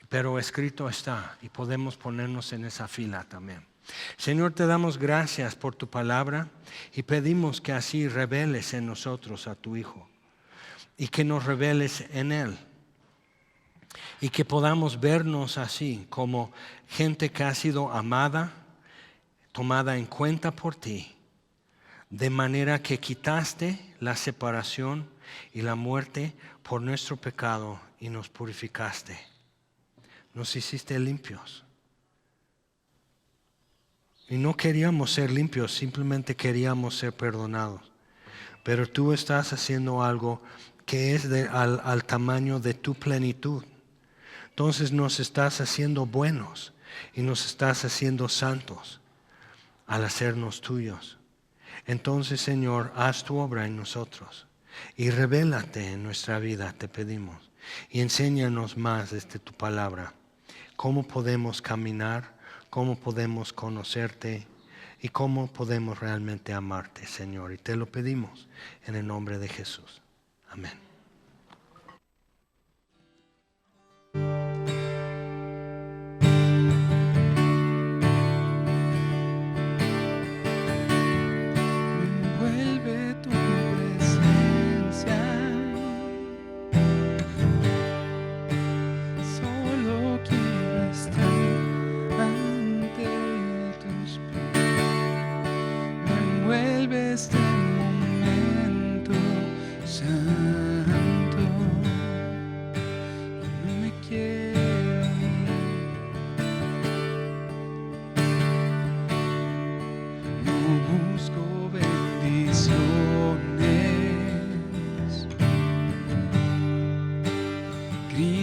pero escrito está y podemos ponernos en esa fila también. Señor, te damos gracias por tu palabra y pedimos que así reveles en nosotros a tu Hijo y que nos reveles en Él y que podamos vernos así como gente que ha sido amada, tomada en cuenta por ti, de manera que quitaste la separación y la muerte por nuestro pecado y nos purificaste. Nos hiciste limpios. Y no queríamos ser limpios, simplemente queríamos ser perdonados. Pero tú estás haciendo algo que es al tamaño de tu plenitud. Entonces nos estás haciendo buenos y nos estás haciendo santos al hacernos tuyos. Entonces, Señor, haz tu obra en nosotros y revélate en nuestra vida, te pedimos. Y enséñanos más desde tu palabra cómo podemos caminar, cómo podemos conocerte y cómo podemos realmente amarte, Señor. Y te lo pedimos en el nombre de Jesús. Amén. Envuelve tu presencia. Solo quiero estar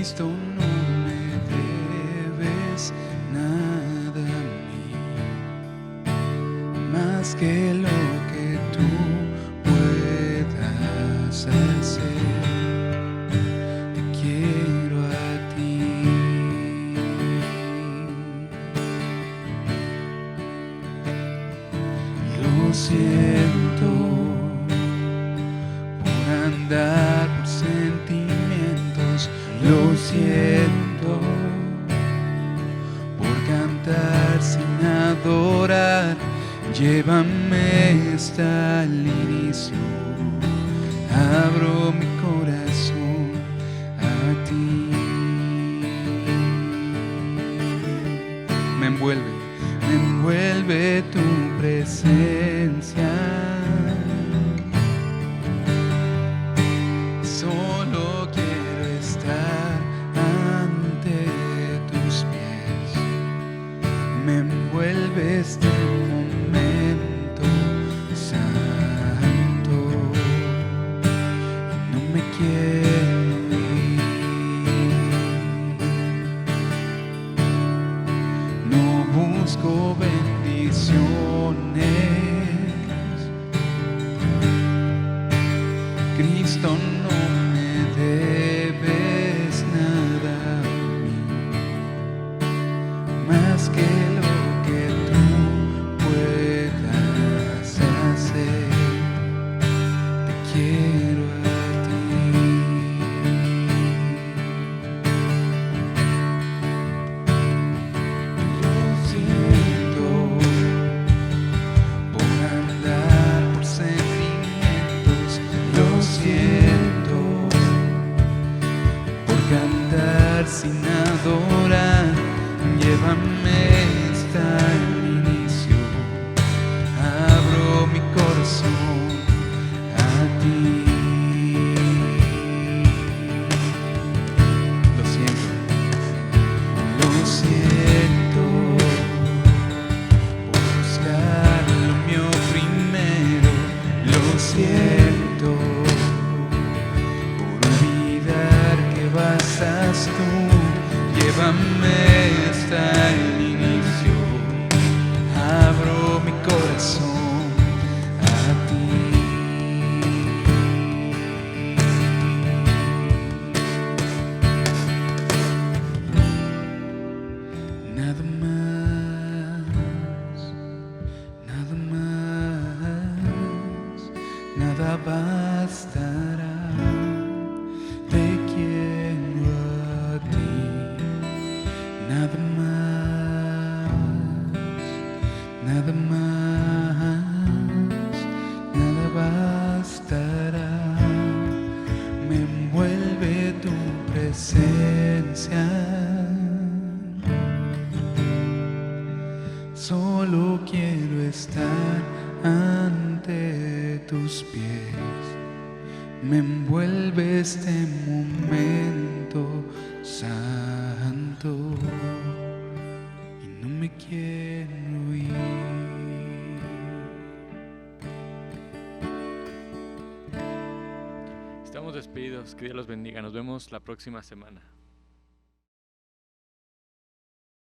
Cristo, no me debes nada a mí, más que lo que tú puedas hacer. Te quiero a ti. Lo siento por andar por sentimientos, lo siento por cantar sin adorar. Llévame hasta el inicio, abro mi corazón a ti. Me envuelve tu presencia. Solo quiero estar ante tus pies. Me envuelve este momento santo y no me quiero ir. No busco bendiciones. Cristo, no me debes nada a mí, más que lo que tú puedas hacer. Te quiero a ti. Lo siento por andar por sentimientos, lo siento por cantar sin adorar. Llévame hasta el inicio, abro mi corazón a ti. Lo siento por buscar lo mío primero. Lo siento por olvidar que bastas tú. Llévame hasta el inicio, abro mi corazón a ti. Nada más, nada más, nada bastará. Te quiero a ti. Nada más, nada bastará. Me envuelve tu presencia. Solo quiero estar ante tus pies. Me envuelve este momento santo y no me quiero ir. Estamos despedidos. Que Dios los bendiga. Nos vemos la próxima semana.